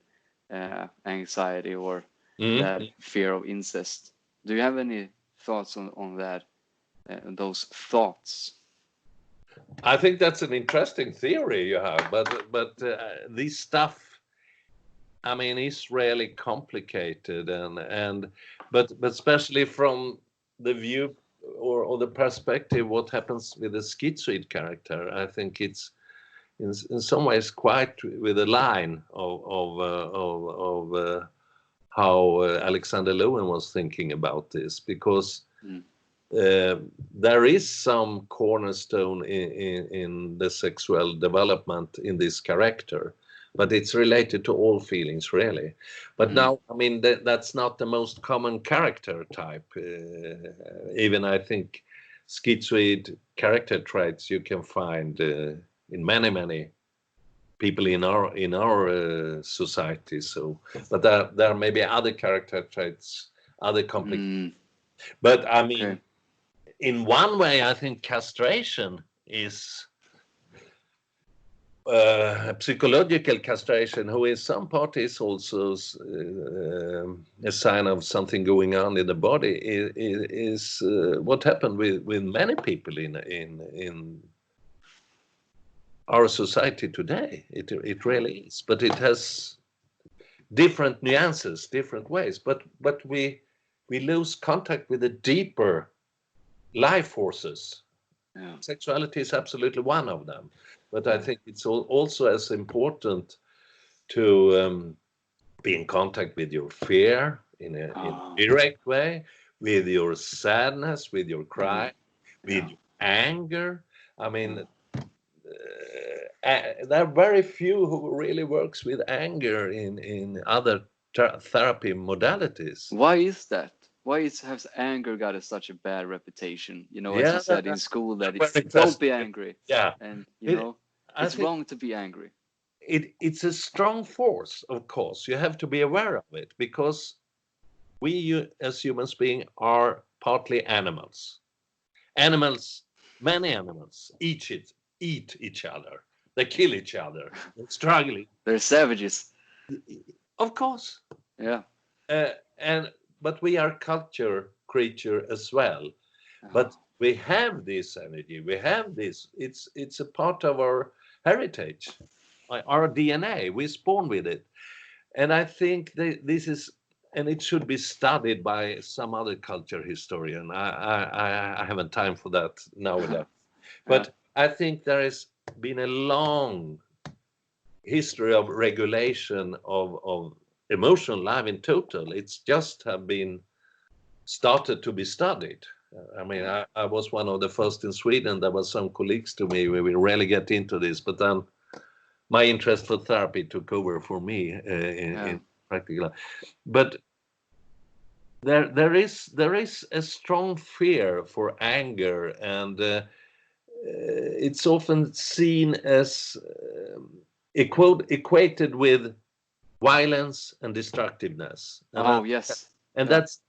anxiety or that fear of incest. Do you have any thoughts on that? Those thoughts? I think that's an interesting theory you have, but this stuff, I mean, is really complicated, but especially from the view or the perspective, what happens with the schizoid character, I think it's in some ways quite with a line of how Alexander Lowen was thinking about this, because there is some cornerstone in the sexual development in this character, but it's related to all feelings, really. But now, I mean, that's not the most common character type. Even I think schizoid character traits you can find in many people in our society. So, but there may be other character traits, other complications. But I mean, in one way, I think castration is psychological castration, who in some part is also a sign of something going on in the body, is what happened with many people in our society today. It really is, but it has different nuances, different ways. But we lose contact with the deeper life forces. Sexuality is absolutely one of them, but I think it's also as important to be in contact with your fear in a direct way, with your sadness, with your cry, with your anger. I mean, there are very few who really works with anger in other therapy modalities. Why is that? Why has anger got such a bad reputation? As you said in school, that it's don't be angry. Yeah. And it's wrong to be angry. It's a strong force, of course. You have to be aware of it, because we as human beings are partly animals. Many animals eat each other. They kill each other. They're struggling. They're savages. Of course. Yeah. But we are culture creature as well. But we have this energy. We have this. It's a part of our heritage, our DNA. We're born with it, and I think this is, and it should be studied by some other culture historian. I haven't time for that nowadays, but I think there has been a long history of regulation of emotional life in total. It's just have been started to be studied. I mean, I was one of the first in Sweden. There were some colleagues to me. We will rarely get into this, but then my interest for therapy took over for me in practical. But there is a strong fear for anger, and it's often seen as equated with violence and destructiveness. Yes. And that's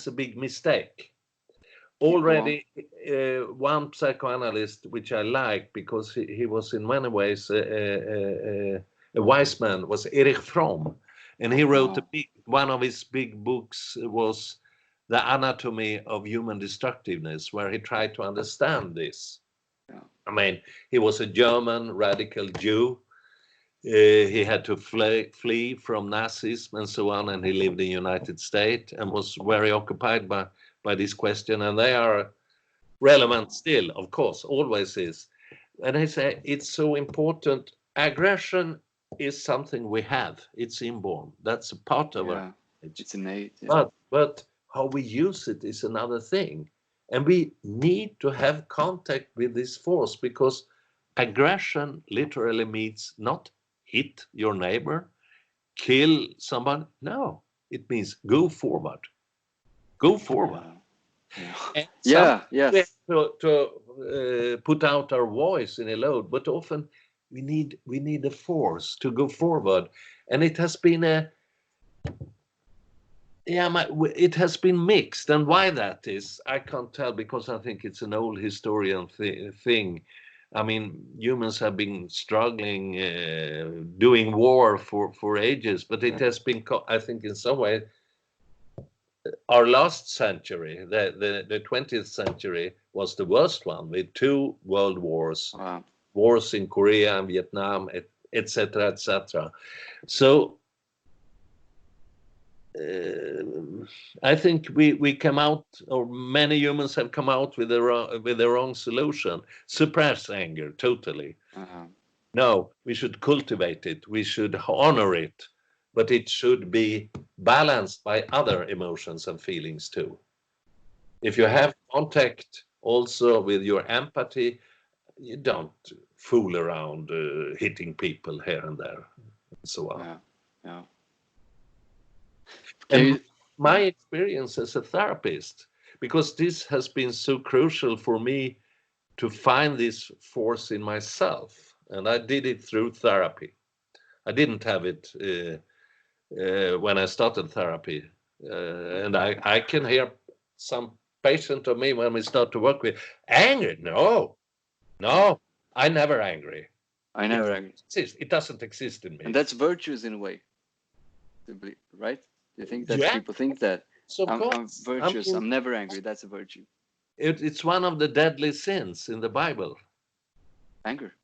a big mistake. Already, one psychoanalyst, which I like because he was in many ways a wise man, was Erich Fromm, and he wrote one of his big books was The Anatomy of Human Destructiveness, where he tried to understand this. I mean, he was a German radical Jew. He had to flee from Nazism and so on, and he lived in the United States and was very occupied by this question, and they are relevant still, of course, always is. And I say it's so important. Aggression is something we have. It's inborn. That's a part of it. It's innate. Yeah. But how we use it is another thing. And we need to have contact with this force, because aggression literally means not hit your neighbor, kill someone. No, it means go forward. Go forward. Yes. We have to put out our voice in a load, but often we need a force to go forward, and it has been Yeah, it has been mixed, and why that is, I can't tell, because I think it's an old historian thing. I mean, humans have been struggling, doing war for ages, but it has been, I think, in some way, our last century, the 20th century, was the worst one, with 2 world wars, wars in Korea and Vietnam, etc., etc. So I think we come out, or many humans have come out with the wrong solution. Suppress anger totally. No, we should cultivate it. We should honor it, but it should be balanced by other emotions and feelings too. If you have contact also with your empathy, you don't fool around hitting people here and there, and so on. Yeah. And my experience as a therapist, because this has been so crucial for me to find this force in myself, and I did it through therapy. I didn't have it when I started therapy, and I can hear some patient of me when we start to work with anger. No, I never angry. I never angry. It doesn't exist in me. And that's virtuous in a way, right? Do you think that people think that I'm virtuous? I'm never angry. That's a virtue. It's one of the deadly sins in the Bible. Anger,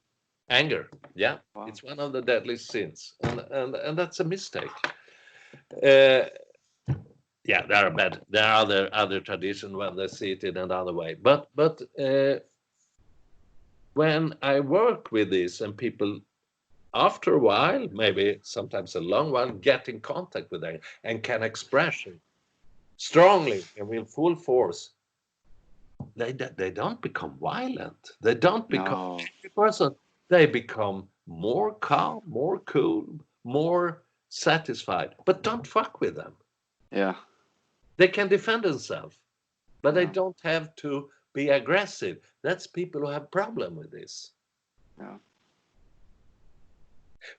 yeah. Wow. It's one of the deadly sins, and that's a mistake. Yeah, there are other traditions when they see it in another way. But when I work with this, and people, after a while, maybe sometimes a long while, get in contact with it and can express it strongly and with full force, they don't become violent. They don't become a person. They become more calm, more cool, more satisfied. But don't fuck with them. Yeah. They can defend themselves, but they don't have to be aggressive. That's people who have problem with this. Yeah.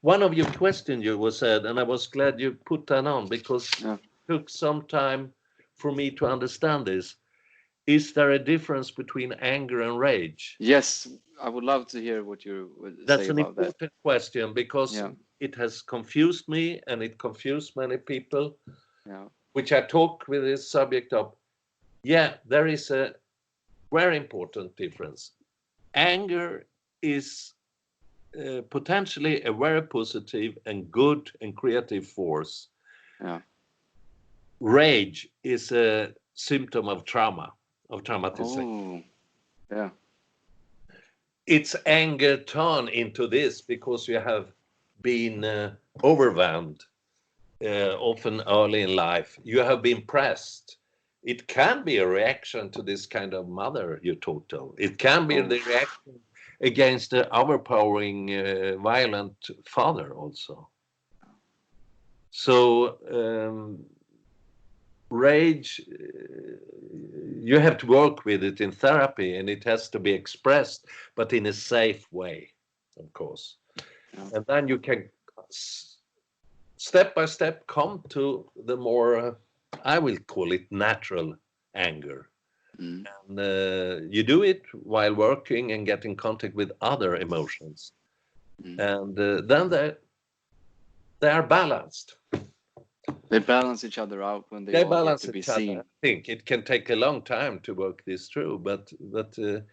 One of your questions you was said, and I was glad you put that on, because it took some time for me to understand this. Is there a difference between anger and rage? Yes, I would love to hear what you would say about that. That's an important question, because it has confused me, and it confused many people, which I talk with this subject of. Yeah, there is a very important difference. Anger is potentially a very positive and good and creative force. Yeah. Rage is a symptom of trauma, of traumatization. Oh, yeah. It's anger turned into this because you have been overwhelmed, often early in life. You have been pressed. It can be a reaction to this kind of mother you talked of. It can be the reaction against the overpowering, violent father also. So rage, you have to work with it in therapy, and it has to be expressed, but in a safe way, of course. And then you can step by step come to the more, I will call it natural anger. And you do it while working and getting contact with other emotions. And then they are balanced. They balance each other out when they all balance get to be each other. seen. I think it can take a long time to work this through, but the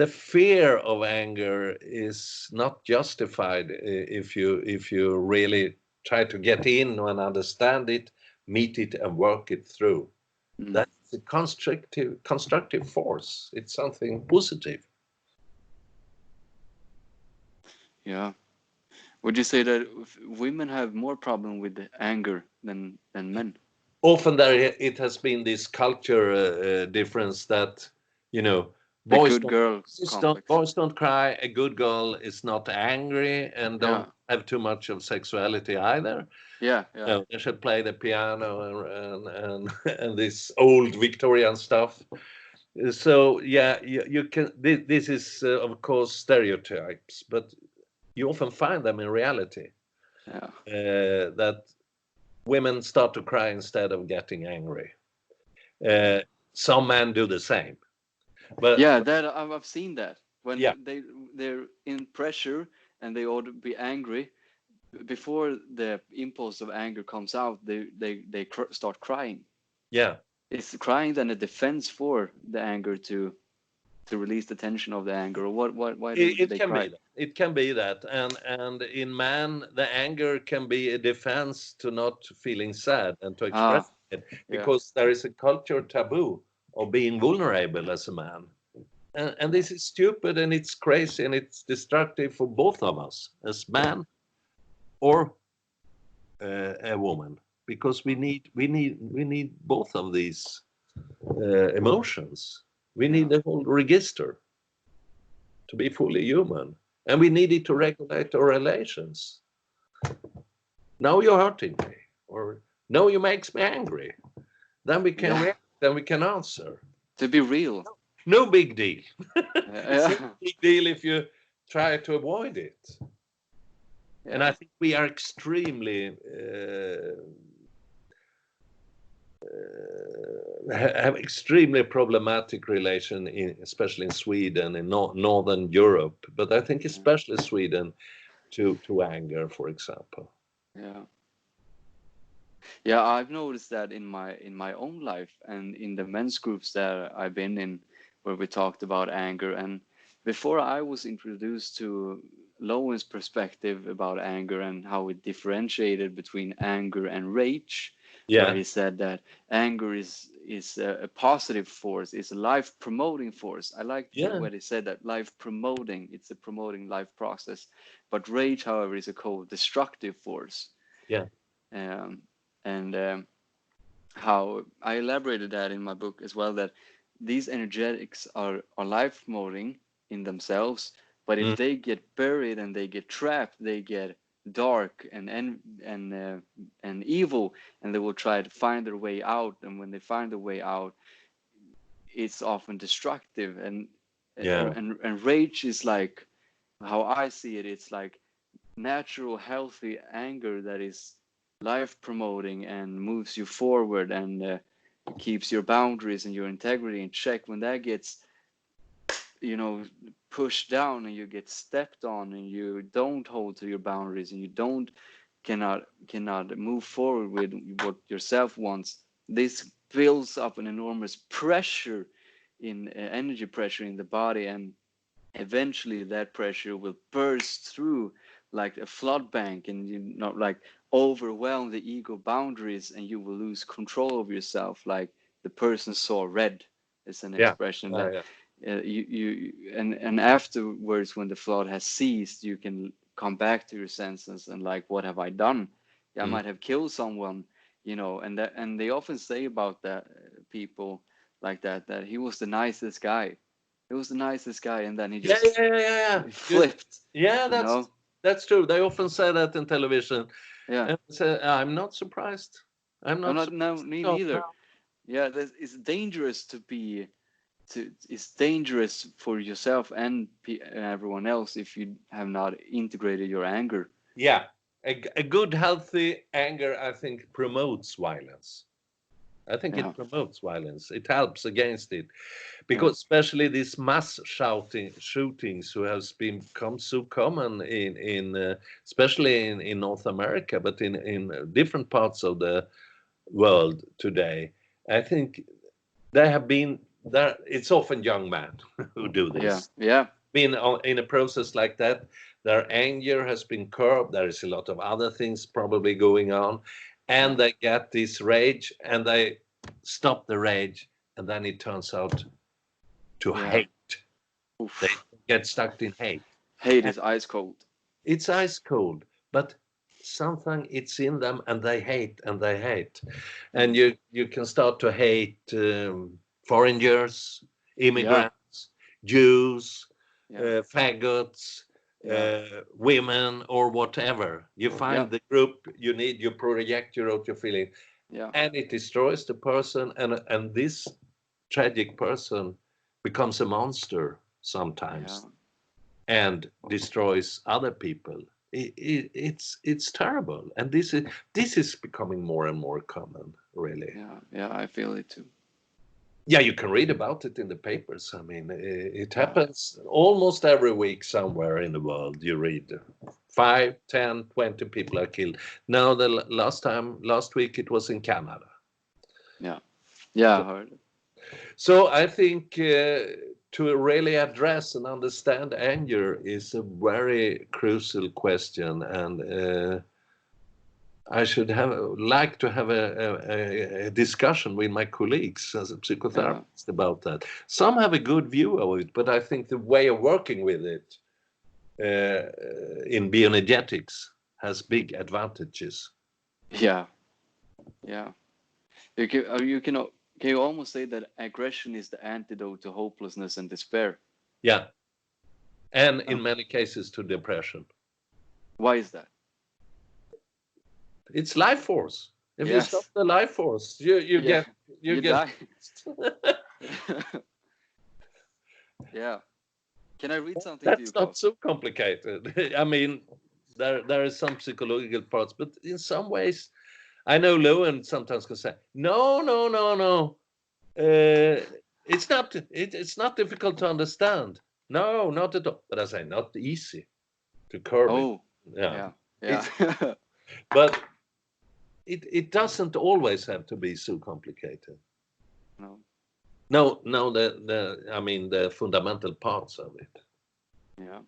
fear of anger is not justified if you really try to get in and understand it, meet it, and work it through. That's a constructive force. It's something positive. Yeah. Would you say that women have more problem with anger than men? Often it has been this culture difference that, boys don't cry. A good girl is not angry and don't have too much of sexuality either. Yeah. They should play the piano and this old Victorian stuff. So you can. This is of course stereotypes, but you often find them in reality. Yeah. That women start to cry instead of getting angry. Some men do the same. But yeah, that I've seen that when yeah, they're in pressure and they ought to be angry. Before the impulse of anger comes out, they start crying. yeah. It's crying then a defense for the anger to release the tension of the anger, or what why do It they can be cry? that. It can be that, and in man, the anger can be a defense to not feeling sad and to express Ah, it, yeah, because there is a culture taboo of being vulnerable as a man, and yeah, this is stupid and it's crazy and it's destructive for both of us as man or a woman, because we need both of these emotions. We yeah, need the whole register to be fully human. And we need it to regulate our relations. Now you're hurting me, or no, you makes me angry. Then we can yeah. react, then we can answer. To be real. No big deal. It's not Yeah, a big deal if you try to avoid it. And I yeah, think we are extremely have extremely problematic relation, especially in Sweden, in Northern Europe, but I think especially Sweden, to anger, for example. yeah. Yeah, I've noticed that in my own life and in the men's groups that I've been in, where we talked about anger. And before I was introduced to Lowen's perspective about anger and how it differentiated between anger and rage, where Yeah, he said that anger is a positive force, is a life promoting force. I like the yeah, way they said that, life promoting. It's a promoting life process. But rage, however, is a co-destructive force. yeah, Um, and how I elaborated that in my book as well, that these energetics are life promoting in themselves, but if mm, they get buried and they get trapped, they get dark and evil, and they will try to find their way out. And when they find their way out, it's often destructive. yeah, And rage is like, how I see it, it's like natural, healthy anger that is life promoting and moves you forward and keeps your boundaries and your integrity in check. When that gets, pushed down and you get stepped on and you don't hold to your boundaries and you don't cannot move forward with what yourself wants, this builds up an enormous pressure in energy pressure in the body, and eventually that pressure will burst through like a flood bank, and like overwhelm the ego boundaries, and you will lose control of yourself, like the person saw red is an yeah, expression that yeah, and afterwards, when the flood has ceased, you can come back to your senses and like, what have I done? I mm. might have killed someone, and they often say about that people like that he was the nicest guy. He was the nicest guy, and then he Yeah, just yeah, yeah, yeah, yeah. flipped, Yeah, you know? that's true. They often say that in television, Yeah. and say, I'm not surprised. I'm I'm not not, no, surprised. me No, no. neither. Yeah, it's dangerous it's dangerous for yourself and everyone else if you have not integrated your anger. Yeah, a good, healthy anger, I think, promotes violence. I think Yeah, it promotes violence. It helps against it, yeah, because especially these mass shootings who has become so common in especially in North America, but in different parts of the world today. I think there have been there. It's often young men who do yeah, this. yeah, Been in a process like that, their anger has been curbed. There is a lot of other things probably going on, yeah, and they get this rage, and they stop the rage, and then it turns out to yeah. hate. They Oof. get stuck in hate. Hate And is ice cold. it's ice cold, but something it's in them, and they hate and they hate. And Mm. you can start to hate foreigners, Yeah, immigrants, Jews, yeah, faggots, yeah, women, or whatever. You yeah, find the group you need, you project your feeling, yeah, and it destroys the person, and this tragic person becomes a monster yeah, sometimes and destroys other people. it's terrible, and this is becoming more and more common, really. Yeah, I feel it too. Yeah, you can read about it in the papers. I mean, it happens almost every week somewhere in the world. You read 5, 10, 20 people are killed. Now, the last week, it was in Canada. Yeah, I heard it. So I think to really address and understand anger is a very crucial question, and I should like to have a discussion with my colleagues as a psychotherapist about that. Some have a good view of it, but I think the way of working with it in bioenergetics has big advantages. Yeah. Can you almost say that aggression is the antidote to hopelessness and despair? Yeah, and in many cases to depression. Why is that? It's life force. If you stop the life force, you get die. Yeah. Can I read something to you, That's Claes? not so complicated. I mean, there is some psychological parts, but in some ways, I know Lowen sometimes can say, no. It's not difficult to understand. No, not at all. But I say not easy to curb it. Yeah. But it doesn't always have to be so complicated. No, the fundamental parts of it. Yeah.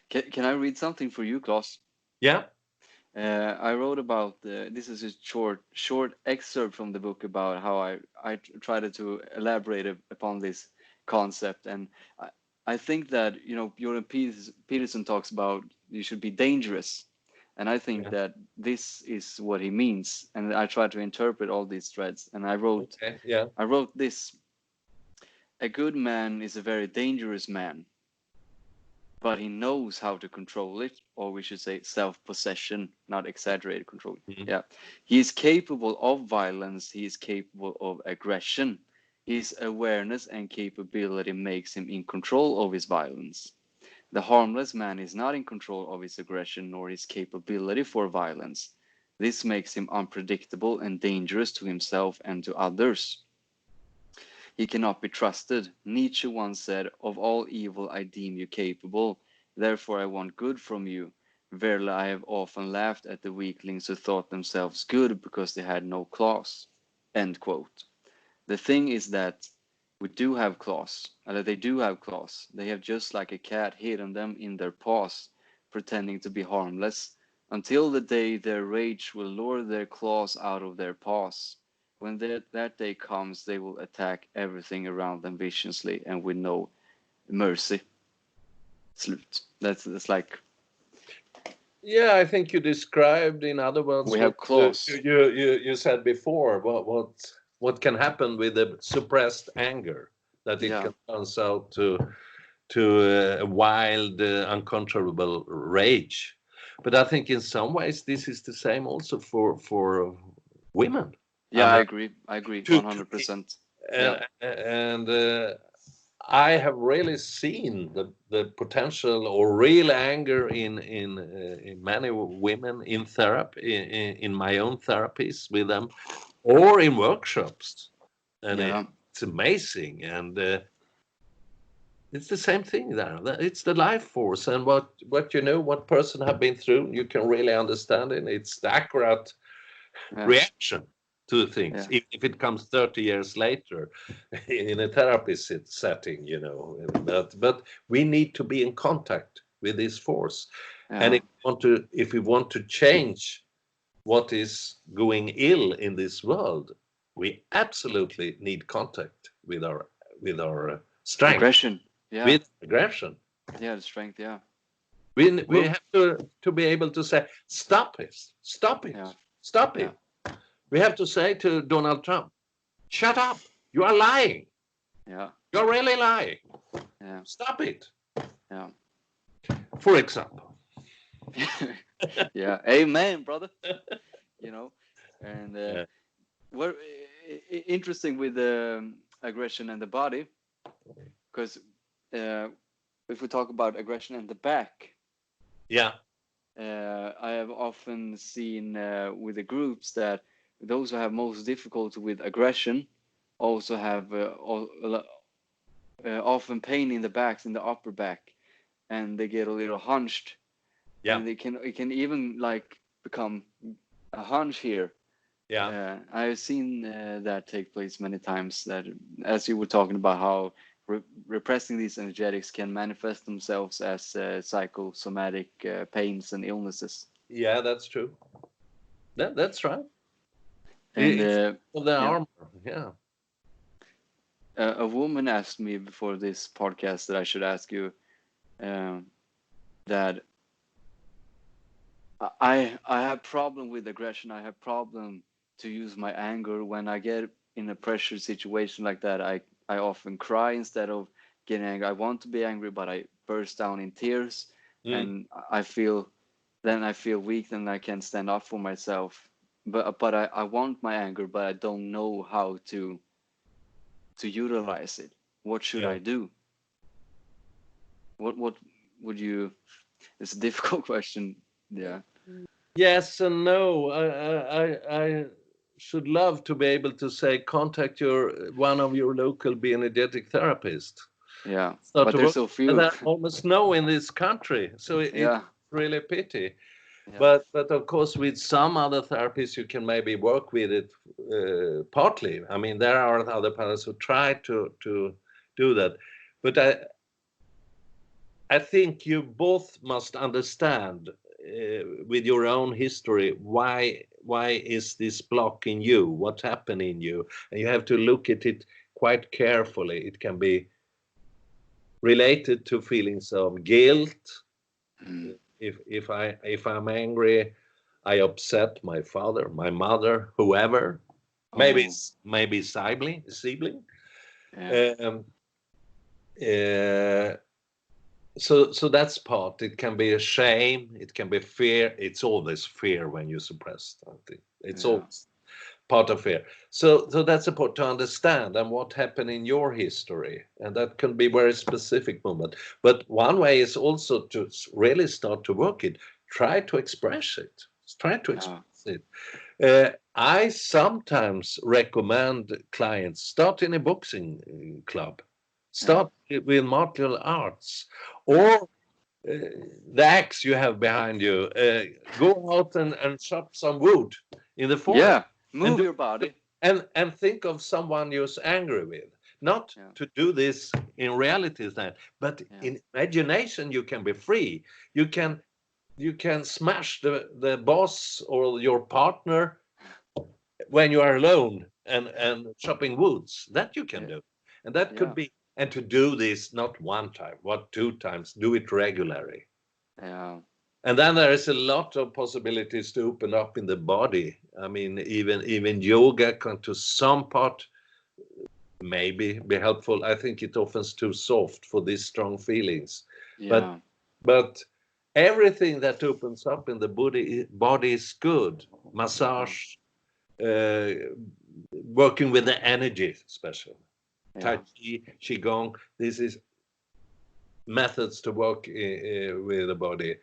Can I read something for you, Claes? Yeah. I wrote about this is a short excerpt from the book about how I tried to elaborate upon this concept, and I think that Jordan Peterson talks about you should be dangerous, and I think that this is what he means, and I try to interpret all these threads, and I wrote this: a good man is a very dangerous man, but he knows how to control it, or we should say self-possession, not exaggerated control. Yeah. He is capable of violence. He is capable of aggression. His awareness and capability makes him in control of his violence. The harmless man is not in control of his aggression nor his capability for violence. This makes him unpredictable and dangerous to himself and to others. He cannot be trusted. Nietzsche once said, "Of all evil I deem you capable, therefore I want good from you. Verily I have often laughed at the weaklings who thought themselves good because they had no claws." End quote. The thing is that we do have claws, that they do have claws. They have just like a cat hidden them in their paws, pretending to be harmless, until the day their rage will lure their claws out of their paws. When that day comes, they will attack everything around them viciously and with no mercy. Slut. That's like. Yeah, I think you described, in other words, we have claws. You said before what can happen with the suppressed anger, that it can turn out to a wild, uncontrollable rage. But I think in some ways this is the same also for women. Yeah, I agree 100%. And I have really seen the potential or real anger in many women in therapy, in my own therapies with them, or in workshops, and it's amazing. And it's the same thing there. It's the life force, and what person have been through, you can really understand it. It's the accurate reaction to things, if it comes 30 years later in a therapy setting, but we need to be in contact with this force. And if we want to change what is going ill in this world, we absolutely need contact with our strength. Aggression. With aggression. Yeah, the strength. We have to be able to say, stop it. We have to say to Donald Trump, shut up. You are lying. Yeah. You're really lying. Yeah. Stop it. Yeah. For example. Yeah. Amen, brother. And we're interesting with aggression and the body, because if we talk about aggression and the back. Yeah. I have often seen with the groups that those who have most difficulty with aggression also have often pain in the backs, in the upper back, and they get a little hunched, Yeah. and it can even like become a hunch here. Yeah. I've seen that take place many times. That, as you were talking about, how repressing these energetics can manifest themselves as psychosomatic pains and illnesses. Yeah, that's true. That's right. And It's of the yeah, armor. Yeah. a woman asked me before this podcast that I should ask you um, that I have problem with aggression. I have problem to use my anger when I get in a pressure situation like that. I often cry instead of getting angry. I want to be angry, but I burst down in tears, Mm. and I feel weak, then I can't stand up for myself. But I want my anger, but I don't know how to utilize it. What should Yeah. I do? What would you? It's a difficult question. Yeah. Yes and no. I should love to be able to say contact your one of your local bioenergetic therapist. Yeah, Start but to there's work. so And few. there almost no in this country, so it's Yeah, really a pity. yeah, But of course, with some other therapies, you can maybe work with it partly. I mean, there are other parents who try to do that, but I think you both must understand with your own history why is this block in you? What happened in you? And you have to look at it quite carefully. It can be related to feelings of guilt. mm. If I'm angry, I upset my father, my mother, whoever, maybe Oh, maybe sibling. yeah, Um, uh, so that's part. It can be a shame, it can be fear. It's always fear when you suppress something. It's yeah, always part of fear. So that's important to understand and what happened in your history, and that can be very specific moment. But one way is also to really start to work it. Try to express it. Try to yeah, express it. I sometimes recommend clients start in a boxing club, yeah, start with martial arts, yeah, or the axe you have behind you. Go out and chop some wood in the forest, yeah. and Move your body. and think of someone you're angry with. Not Yeah, to do this in reality, then, but yeah, in imagination you can be free. You can smash the boss or your partner when you are alone and chopping woods. That you can yeah, do, and that could yeah, be. And to do this not one time, what 2 times, do it regularly. yeah, And then there is a lot of possibilities to open up in the body. I mean, even yoga can to some part maybe be helpful. I think it often's too soft for these strong feelings. But yeah, but everything that opens up in the body is good. yeah, Massage, uh, working with the energy, especially Tai yeah, Chi, Qigong. This is methods to work with the body.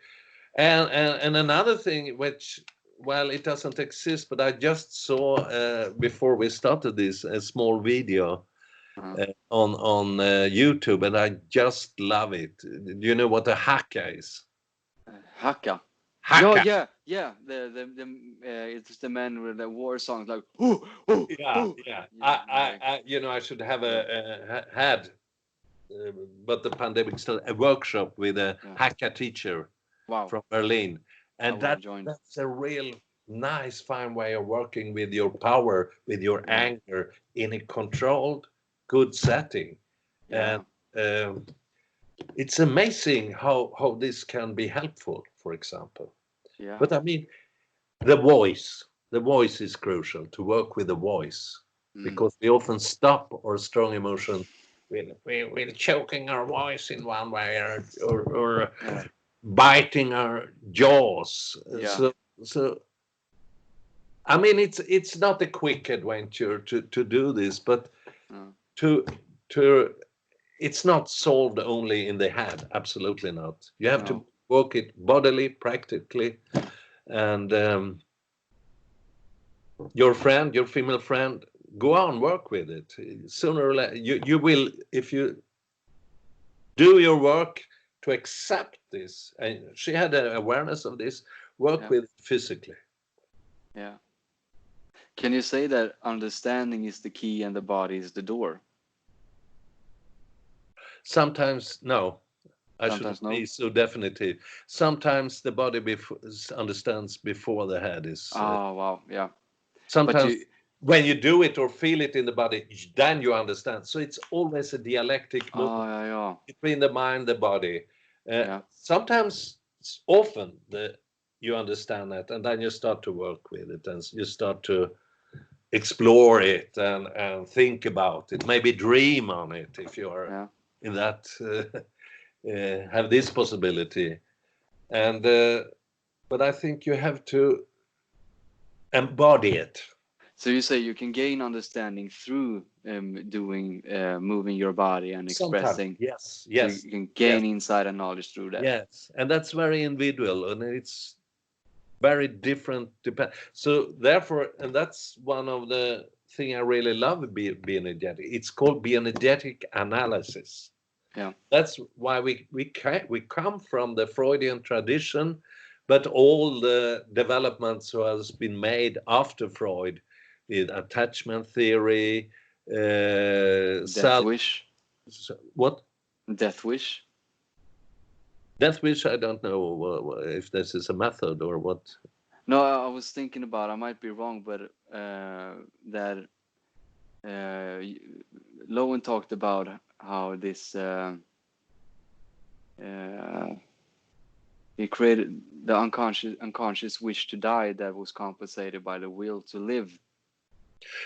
And another thing which, well, it doesn't exist, but I just saw before we started this a small video uh, on YouTube, and I just love it. Do you know what a haka is? haka. Yeah, Haka. yeah, yeah. It's the men with the war songs like ooh, ooh, Yeah, ooh. yeah. Yeah, like I should have yeah, had, but the pandemic still a workshop with a yeah. haka teacher Wow, from Berlin, I and would have joined. that's a real nice, fine way of working with your power, with your Yeah, anger in a controlled, good setting, and yeah, um, it's amazing how this can be helpful. For example, yeah. but I mean the voice is crucial to work with the voice Mm. because we often stop our strong emotion with choking our voice in one way or Yeah, biting our jaws. yeah, So I mean it's not a quick adventure to do this, but yeah, to to it's not solved only in the head. Absolutely not. You have to no, work it bodily, practically, and your friend, your female friend, go on, work with it. Sooner or later, you will, if you do your work to accept this, and she had an awareness of this, work with it physically. Yeah. Can you say that understanding is the key and the body is the door? Sometimes, no. I Sometimes shouldn't be no. so definitive. Sometimes the body understands before the head is. Oh, wow. Yeah. Sometimes when you do it or feel it in the body, then you understand. So it's always a dialectic movement between the mind, the body. Sometimes, often, you understand that, and then you start to work with it, and you start to explore it and think about it. Maybe dream on it if you are in that. Have this possibility, and but I think you have to embody it. So you say you can gain understanding through doing moving your body and expressing. Yes. So you can gain insight and knowledge through that. Yes, and that's very individual, and it's very different. So therefore, and that's one of the thing I really love bioenergetic. It's called bioenergetic analysis. Yeah. That's why we come from the Freudian tradition, but all the developments who has been made after Freud, with attachment theory, Death wish. What? Death wish. Death wish. I don't know if this is a method or what. No, I was thinking about. I might be wrong, but that Lowen talked about how this. He created the unconscious wish to die that was compensated by the will to live.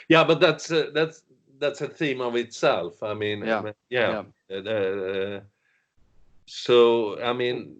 Yeah, but that's a theme of itself. I mean, so I mean,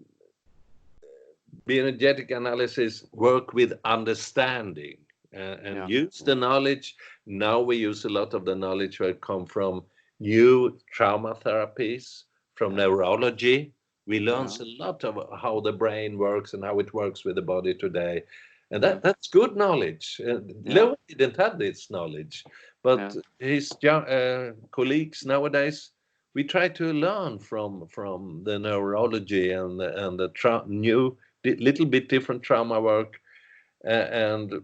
bioenergetic analysis work with understanding and use the knowledge. Now we use a lot of the knowledge that come from new trauma therapies, from neurology. We learn a lot of how the brain works and how it works with the body today. And that's good knowledge. Lowen didn't have this knowledge, but his colleagues nowadays, we try to learn from the neurology and the new, little bit different trauma work, and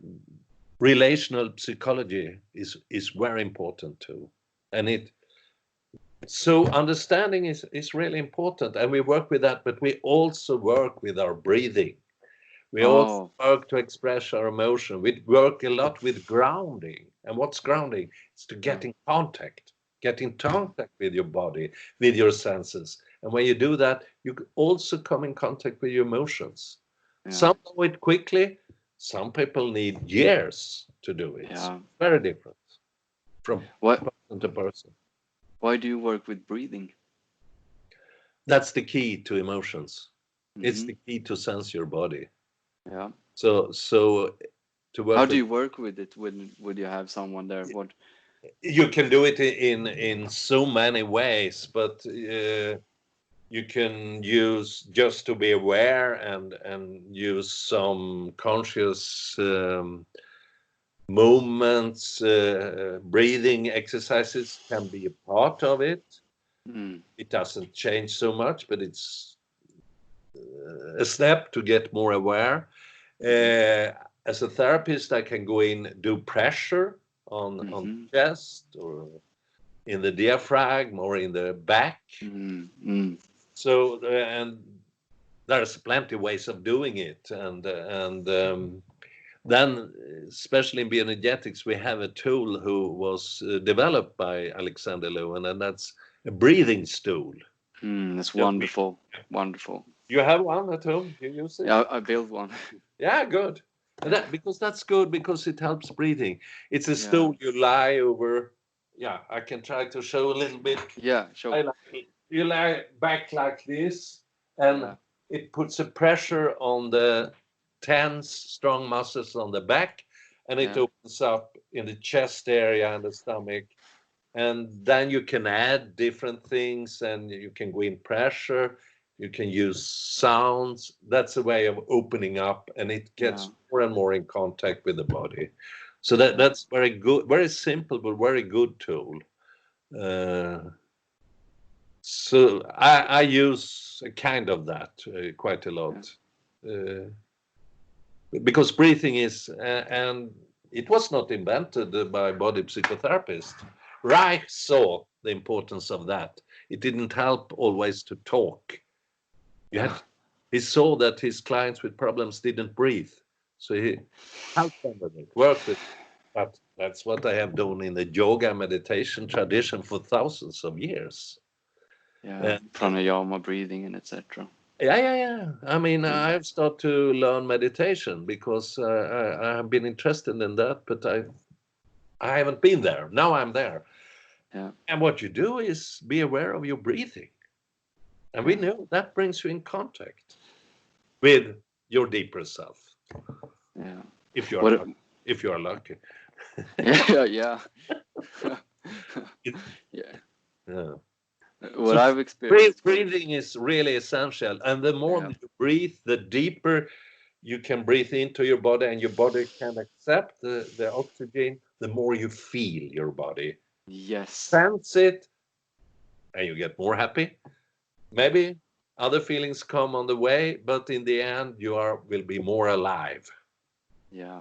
relational psychology is very important too. And so understanding is really important, and we work with that, but we also work with our breathing. We also work to express our emotion. We work a lot with grounding. And what's grounding? It's to get in contact with your body, with your senses. And when you do that, you also come in contact with your emotions. Some do it quickly. Some people need years to do it. So very different from person to person. Why do you work with breathing? That's the key to emotions. It's the key to sense your body. Yeah. So to work. How do you work with it? Would you have someone there? What? You can do it in so many ways, but you can use just to be aware and use some conscious movements. Breathing exercises can be a part of it. It doesn't change so much, but it's a step to get more aware. As a therapist, I can go in, do pressure on the chest or in the diaphragm or in the back. So and there's plenty of ways of doing it, and then especially in bioenergetics we have a tool who was developed by Alexander Lowen, and that's a breathing stool. That's wonderful. Wonderful. You have one at home? You use it? Yeah, I built one. Yeah, good. And because that's good, because it helps breathing. It's a stool you lie over. Yeah, I can try to show a little bit. Yeah, show. You lie back like this, and it puts a pressure on the tense, strong muscles on the back, and it opens up in the chest area and the stomach. And then you can add different things, and you can go in pressure. You can use sounds. That's a way of opening up, and it gets more and more in contact with the body. So that's very good, very simple, but very good tool. So I use a kind of that quite a lot. Because breathing is, and it was not invented by body psychotherapists. Reich saw the importance of that. It didn't help always to talk. He saw that his clients with problems didn't breathe. So he helped them with it, worked with it. But that's what I have done in the yoga meditation tradition for thousands of years. Pranayama, breathing, and etc. Yeah. I mean, I've started to learn meditation because I have been interested in that, but I haven't been there. Now I'm there. Yeah. And what you do is be aware of your breathing. And we know that brings you in contact with your deeper self. Yeah. If you are lucky. Yeah. What So I've experienced. Breathing is really essential. And the more you breathe, the deeper you can breathe into your body, and your body can accept the oxygen, the more you feel your body. Yes. Sense it, and you get more happy. Maybe other feelings come on the way, but in the end, you will be more alive. Yeah.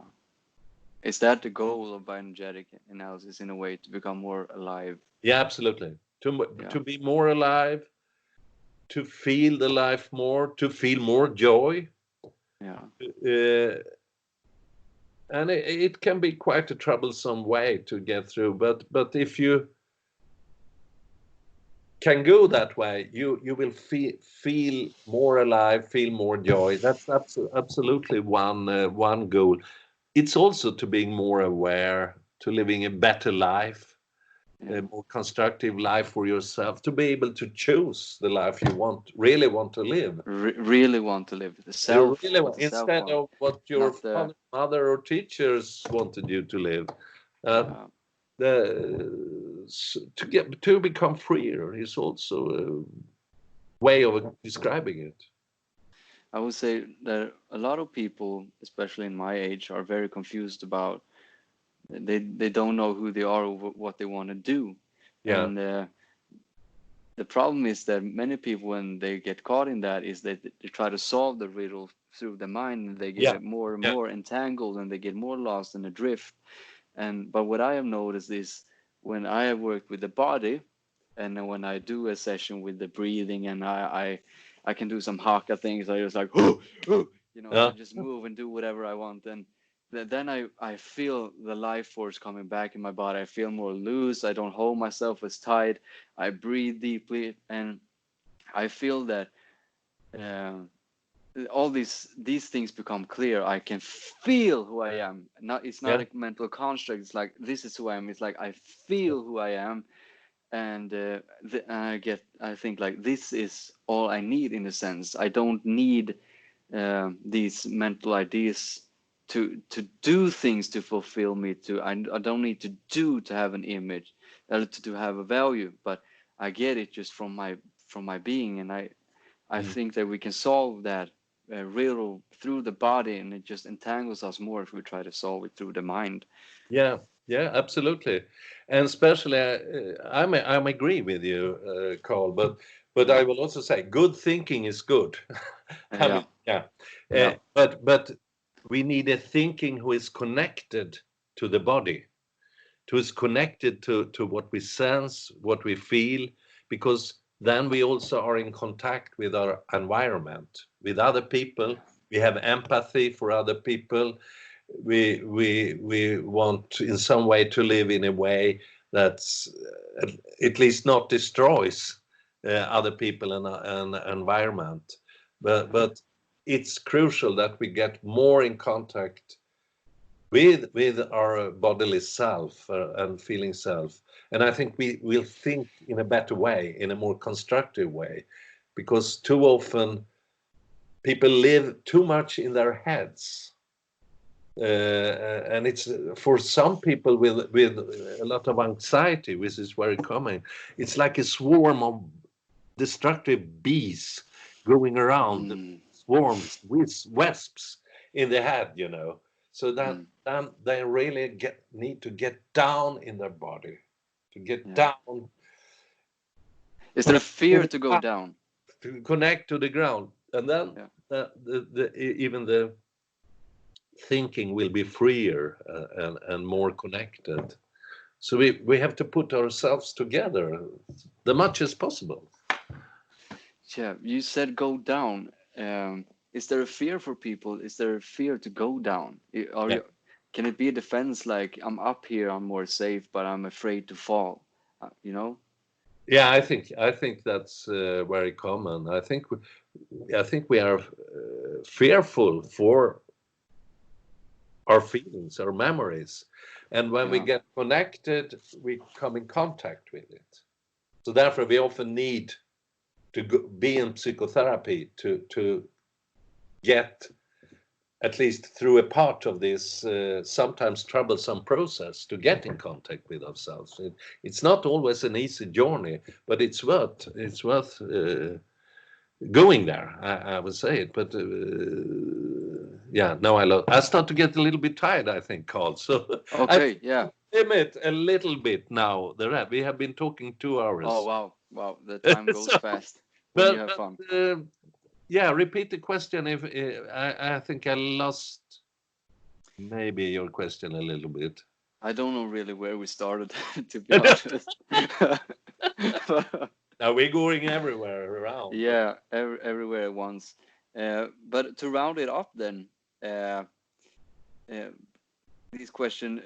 Is that the goal of bioenergetic analysis, in a way, to become more alive? Yeah, absolutely. To be more alive, to feel the life more, to feel more joy. Yeah. And it can be quite a troublesome way to get through, but if you can go that way, you will feel more alive, feel more joy. That's absolutely one goal. It's also to being more aware, to living a better life, a more constructive life for yourself, to be able to choose the life you really want to live. Really want to live the self. You really want, instead of what your father, mother, or teachers wanted you to live. To become freer is also a way of describing it. I would say that a lot of people, especially in my age, are very confused about. They don't know who they are or what they want to do. Yeah. And the problem is that many people, when they get caught in that, is that they try to solve the riddle through the mind, and they get more and more entangled, and they get more lost in adrift. But what I have noticed is, when I have worked with the body, and when I do a session with the breathing, and I can do some haka things, I just like I just move and do whatever I want, and then I feel the life force coming back in my body. I feel more loose. I don't hold myself as tight. I breathe deeply, and I feel that all these things become clear. I can feel who I am. It's not a mental construct. It's like, this is who I am. It's like I feel who I am, and I think like, this is all I need, in a sense. I don't need these mental ideas to do things to fulfill me. I don't need to do to have an image, to have a value, but I get it just from my being, and I think that we can solve that riddle through the body, and it just entangles us more if we try to solve it through the mind. Yeah, absolutely, and especially I'm agree with you, Carl. But I will also say, good thinking is good. But we need a thinking who is connected to the body, who is connected to what we sense, what we feel, because then we also are in contact with our environment, with other people. We have empathy for other people. We want in some way to live in a way that's at least not destroys other people and environment. But it's crucial that we get more in contact with our bodily self and feeling self. And I think we will think in a better way, in a more constructive way, because too often people live too much in their heads. And it's for some people with a lot of anxiety, which is very common. It's like a swarm of destructive bees going around, swarms, wasps in the head, you know. So that then they really need to get down in their body, to get down. Is there a fear to go down? To connect to the ground, and then even the thinking will be freer and more connected. So we have to put ourselves together the much as possible. Yeah, you said go down. Is there a fear for people? Is there a fear to go down? Can it be a defense like I'm up here, I'm more safe, but I'm afraid to fall? You know? Yeah, I think that's very common. I think we are fearful for our feelings, our memories, and when we get connected, we come in contact with it. So therefore, we often need to be in psychotherapy to get at least through a part of this sometimes troublesome process to get in contact with ourselves. It's not always an easy journey, but it's worth going there. I would say it, but now I start to get a little bit tired, I think, Carl. So okay, limit a little bit now. We have been talking 2 hours. Oh wow, the time goes fast when you have fun. Repeat the question. If I think I lost maybe your question a little bit. I don't know really where we started, to be honest. Now we're going everywhere around. Yeah, everywhere at once. But to round it up then, this question,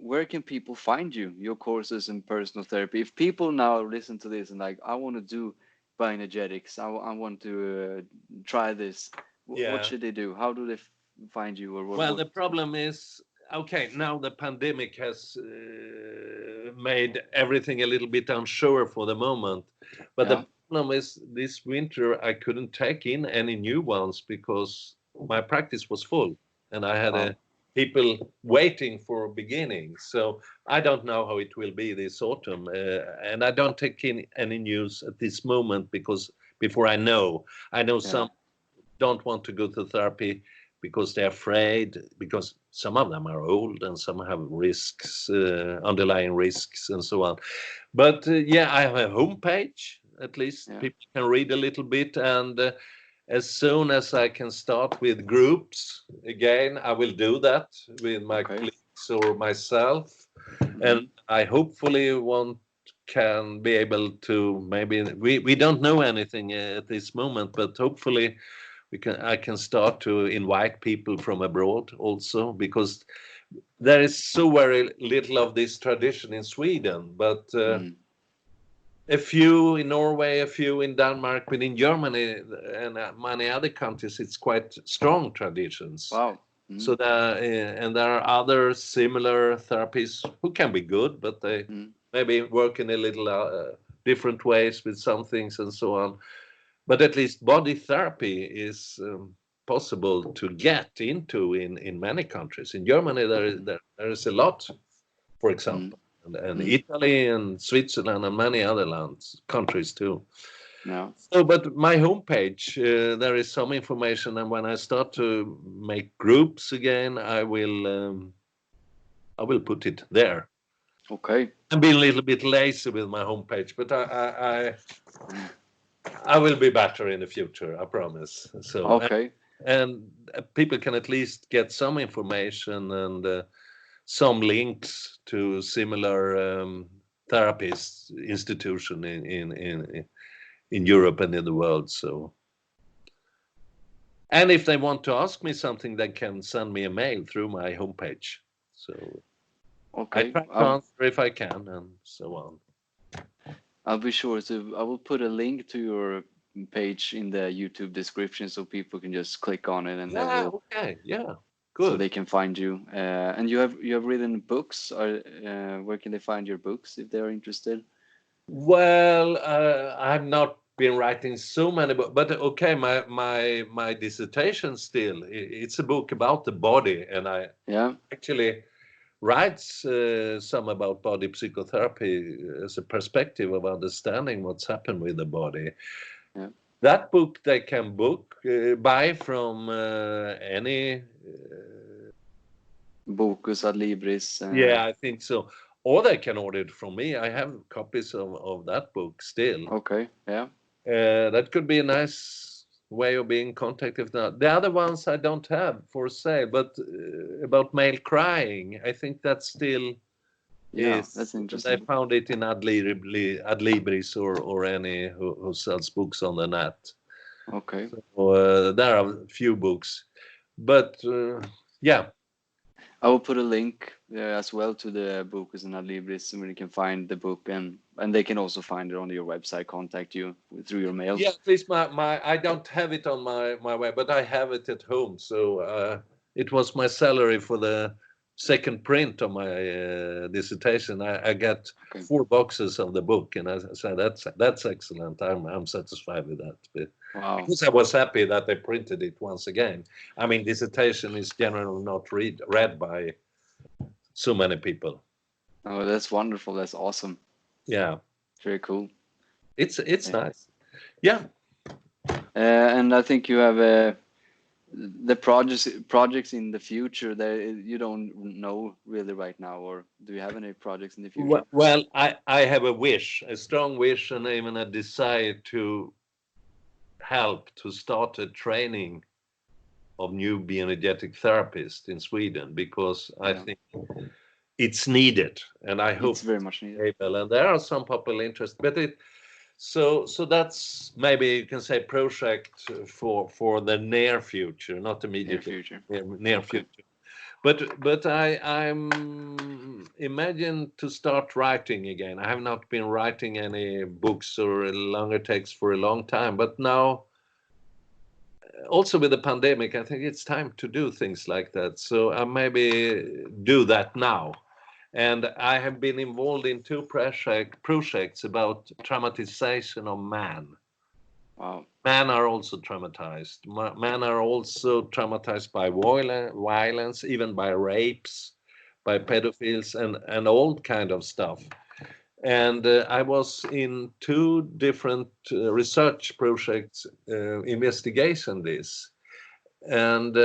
where can people find you, your courses in personal therapy? If people now listen to this and like, I want to do bioenergetics, I want to try this, what should they do? How do they find you? Or well, the problem is, okay, now the pandemic has made everything a little bit unsure for the moment. But the problem is this winter I couldn't take in any new ones because my practice was full and I had people waiting for beginning. So I don't know how it will be this autumn. And I don't take in any news at this moment because before I know some don't want to go to therapy because they're afraid, because some of them are old and some have risks, underlying risks and so on. But I have a homepage, at least people can read a little bit. And as soon as I can start with groups again, I will do that with my colleagues or myself. And I hopefully can be able to, maybe we don't know anything at this moment, but hopefully I can start to invite people from abroad also, because there is so very little of this tradition in Sweden, but a few in Norway, a few in Denmark, but in Germany and many other countries, it's quite strong traditions. Wow. So and there are other similar therapies who can be good, but they maybe work in a little different ways with some things and so on. But at least body therapy is possible to get into in many countries. In Germany, there is a lot, for example, and Italy and Switzerland and many other countries too. No. So, but my homepage, there is some information, and when I start to make groups again, I will put it there. Okay. I'm being a little bit lazy with my homepage, but I will be better in the future, I promise. So okay, and people can at least get some information and some links to similar therapist institution in Europe and in the world. So, and if they want to ask me something, they can send me a mail through my homepage. So I try to answer if I can, and so on. I'll be sure to. I will put a link to your page in the YouTube description so people can just click on it and they will. Okay, yeah, good. So they can find you. And you have written books. Where can they find your books if they're interested? Well, I've not been writing so many books, but okay, my dissertation still. It's a book about the body, and I actually writes some about body psychotherapy as a perspective of understanding what's happened with the body. that book they can buy from any. Bokus ad Libris. Yeah, I think so. Or they can order it from me. I have copies of that book still. Okay, yeah. That could be a nice way of being contacted. Now, the other ones I don't have for sale, but about male crying, I think that still Yeah, is. that's I interesting. found it in Adlibris or any who sells books on the net. Okay. So, there are a few books, but yeah. I will put a link as well to the Bokus and ad Libris, where you can find the book, and they can also find it on your website, contact you through your mail. Yeah, at least my I don't have it on my web, but I have it at home. So it was my salary for the second print of my dissertation. I got Okay. 4 boxes of the book, and I said that's excellent. I'm satisfied with that. Wow. Because I was happy that they printed it once again. I mean, dissertation is generally not read by so many people. Oh, that's wonderful. That's awesome. Yeah, Very cool. it's Yeah. nice. Yeah. And I think you have the projects in the future that you don't know really right now, or do you have any projects in the future? Well, I have a strong wish, and even a desire to help to start a training of new bioenergetic therapists in Sweden, because I think it's needed, and I hope It's very much needed. able. And there are some popular interest, but so that's, maybe you can say, project for the near future, not immediately. Near Okay. future. But I'm imagine to start writing again. I have not been writing any books or longer texts for a long time, but now, also with the pandemic, I think it's time to do things like that. So I maybe do that now. And I have been involved in 2 projects about traumatization of man. Wow. Men are also traumatized. Men are also traumatized by violence, even by rapes, by pedophiles, and all kind of stuff. And I was in 2 different research projects investigation this. And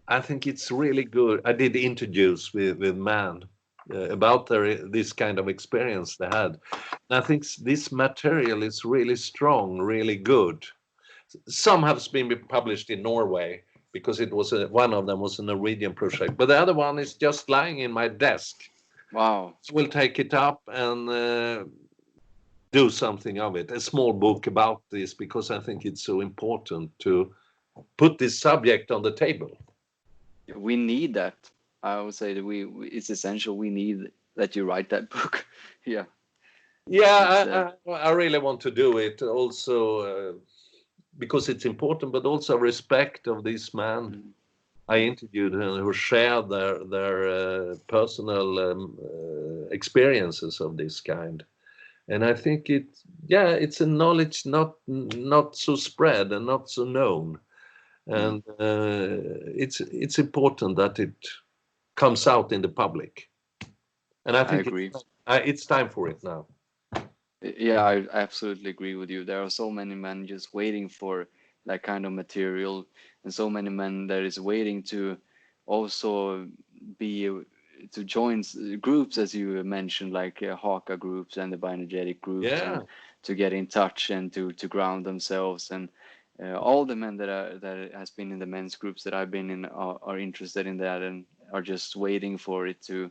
I think it's really good. I did interviews with men about this kind of experience they had. And I think this material is really strong, really good. Some have been published in Norway, because it was one of them was a Norwegian project, but the other one is just lying in my desk. Wow. So we'll take it up and do something of it, a small book about this, because I think it's so important to put this subject on the table. We need that. I would say that it's essential. We need that you write that book. Yeah. Yeah, I really want to do it also, because it's important, but also respect of these men I interviewed who share their personal experiences of this kind. And I think it's a knowledge not so spread and not so known. And it's important that it comes out in the public. And I think agree. it's time for it now. Yeah, I absolutely agree with you. There are so many men just waiting for that kind of material, and so many men that is waiting to also be to join groups, as you mentioned, like Haka groups and the bioenergetic groups, Yeah. and to get in touch and to ground themselves. And all the men that has been in the men's groups that I've been in are interested in that and are just waiting for it to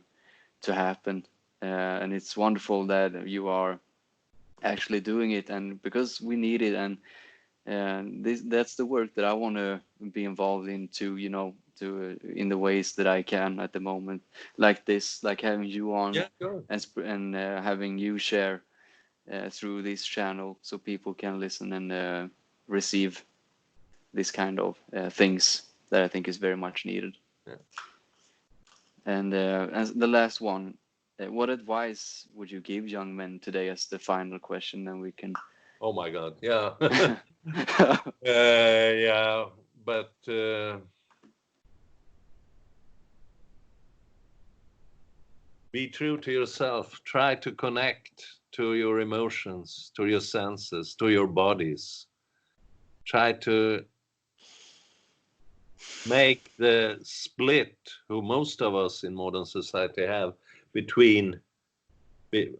happen. And it's wonderful that you are actually doing it, and because we need it, and that's the work that I want to be involved in to in the ways that I can at the moment, like this, like having you on. Yeah, sure. And having you share through this channel, so people can listen and receive this kind of things that I think is very much needed. Yeah. And as the last one, what advice would you give young men today, as the final question? Then we can. Oh my God. Yeah. Yeah. But be true to yourself. Try to connect to your emotions, to your senses, to your bodies. try to make the split, who most of us in modern society have, between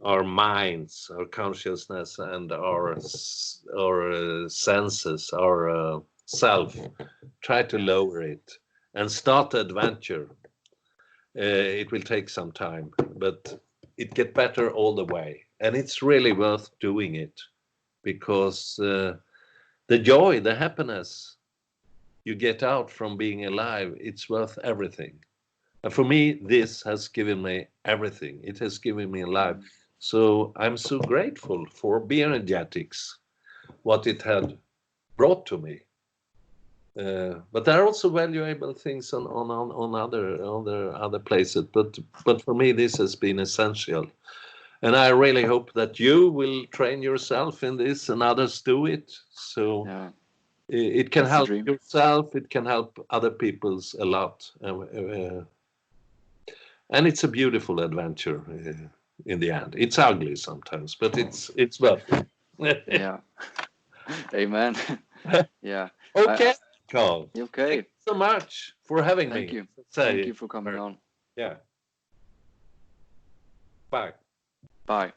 our minds, our consciousness, and our senses, our self. Try to lower it and start the adventure. It will take some time, but it gets better all the way, and it's really worth doing it, because the joy, the happiness you get out from being alive, it's worth everything. And for me, this has given me everything. It has given me life. So I'm so grateful for Bioenergetics, what it had brought to me. But there are also valuable things on other places. But for me, this has been essential. And I really hope that you will train yourself in this and others do it. So it can help yourself. It can help other people's a lot. And it's a beautiful adventure in the end. It's ugly sometimes, but it's worth it. Yeah. Amen. Yeah. Okay, Carl. Okay. Thank you so much for having me. Thank you. Thank you for coming on. Yeah. Bye. Bye.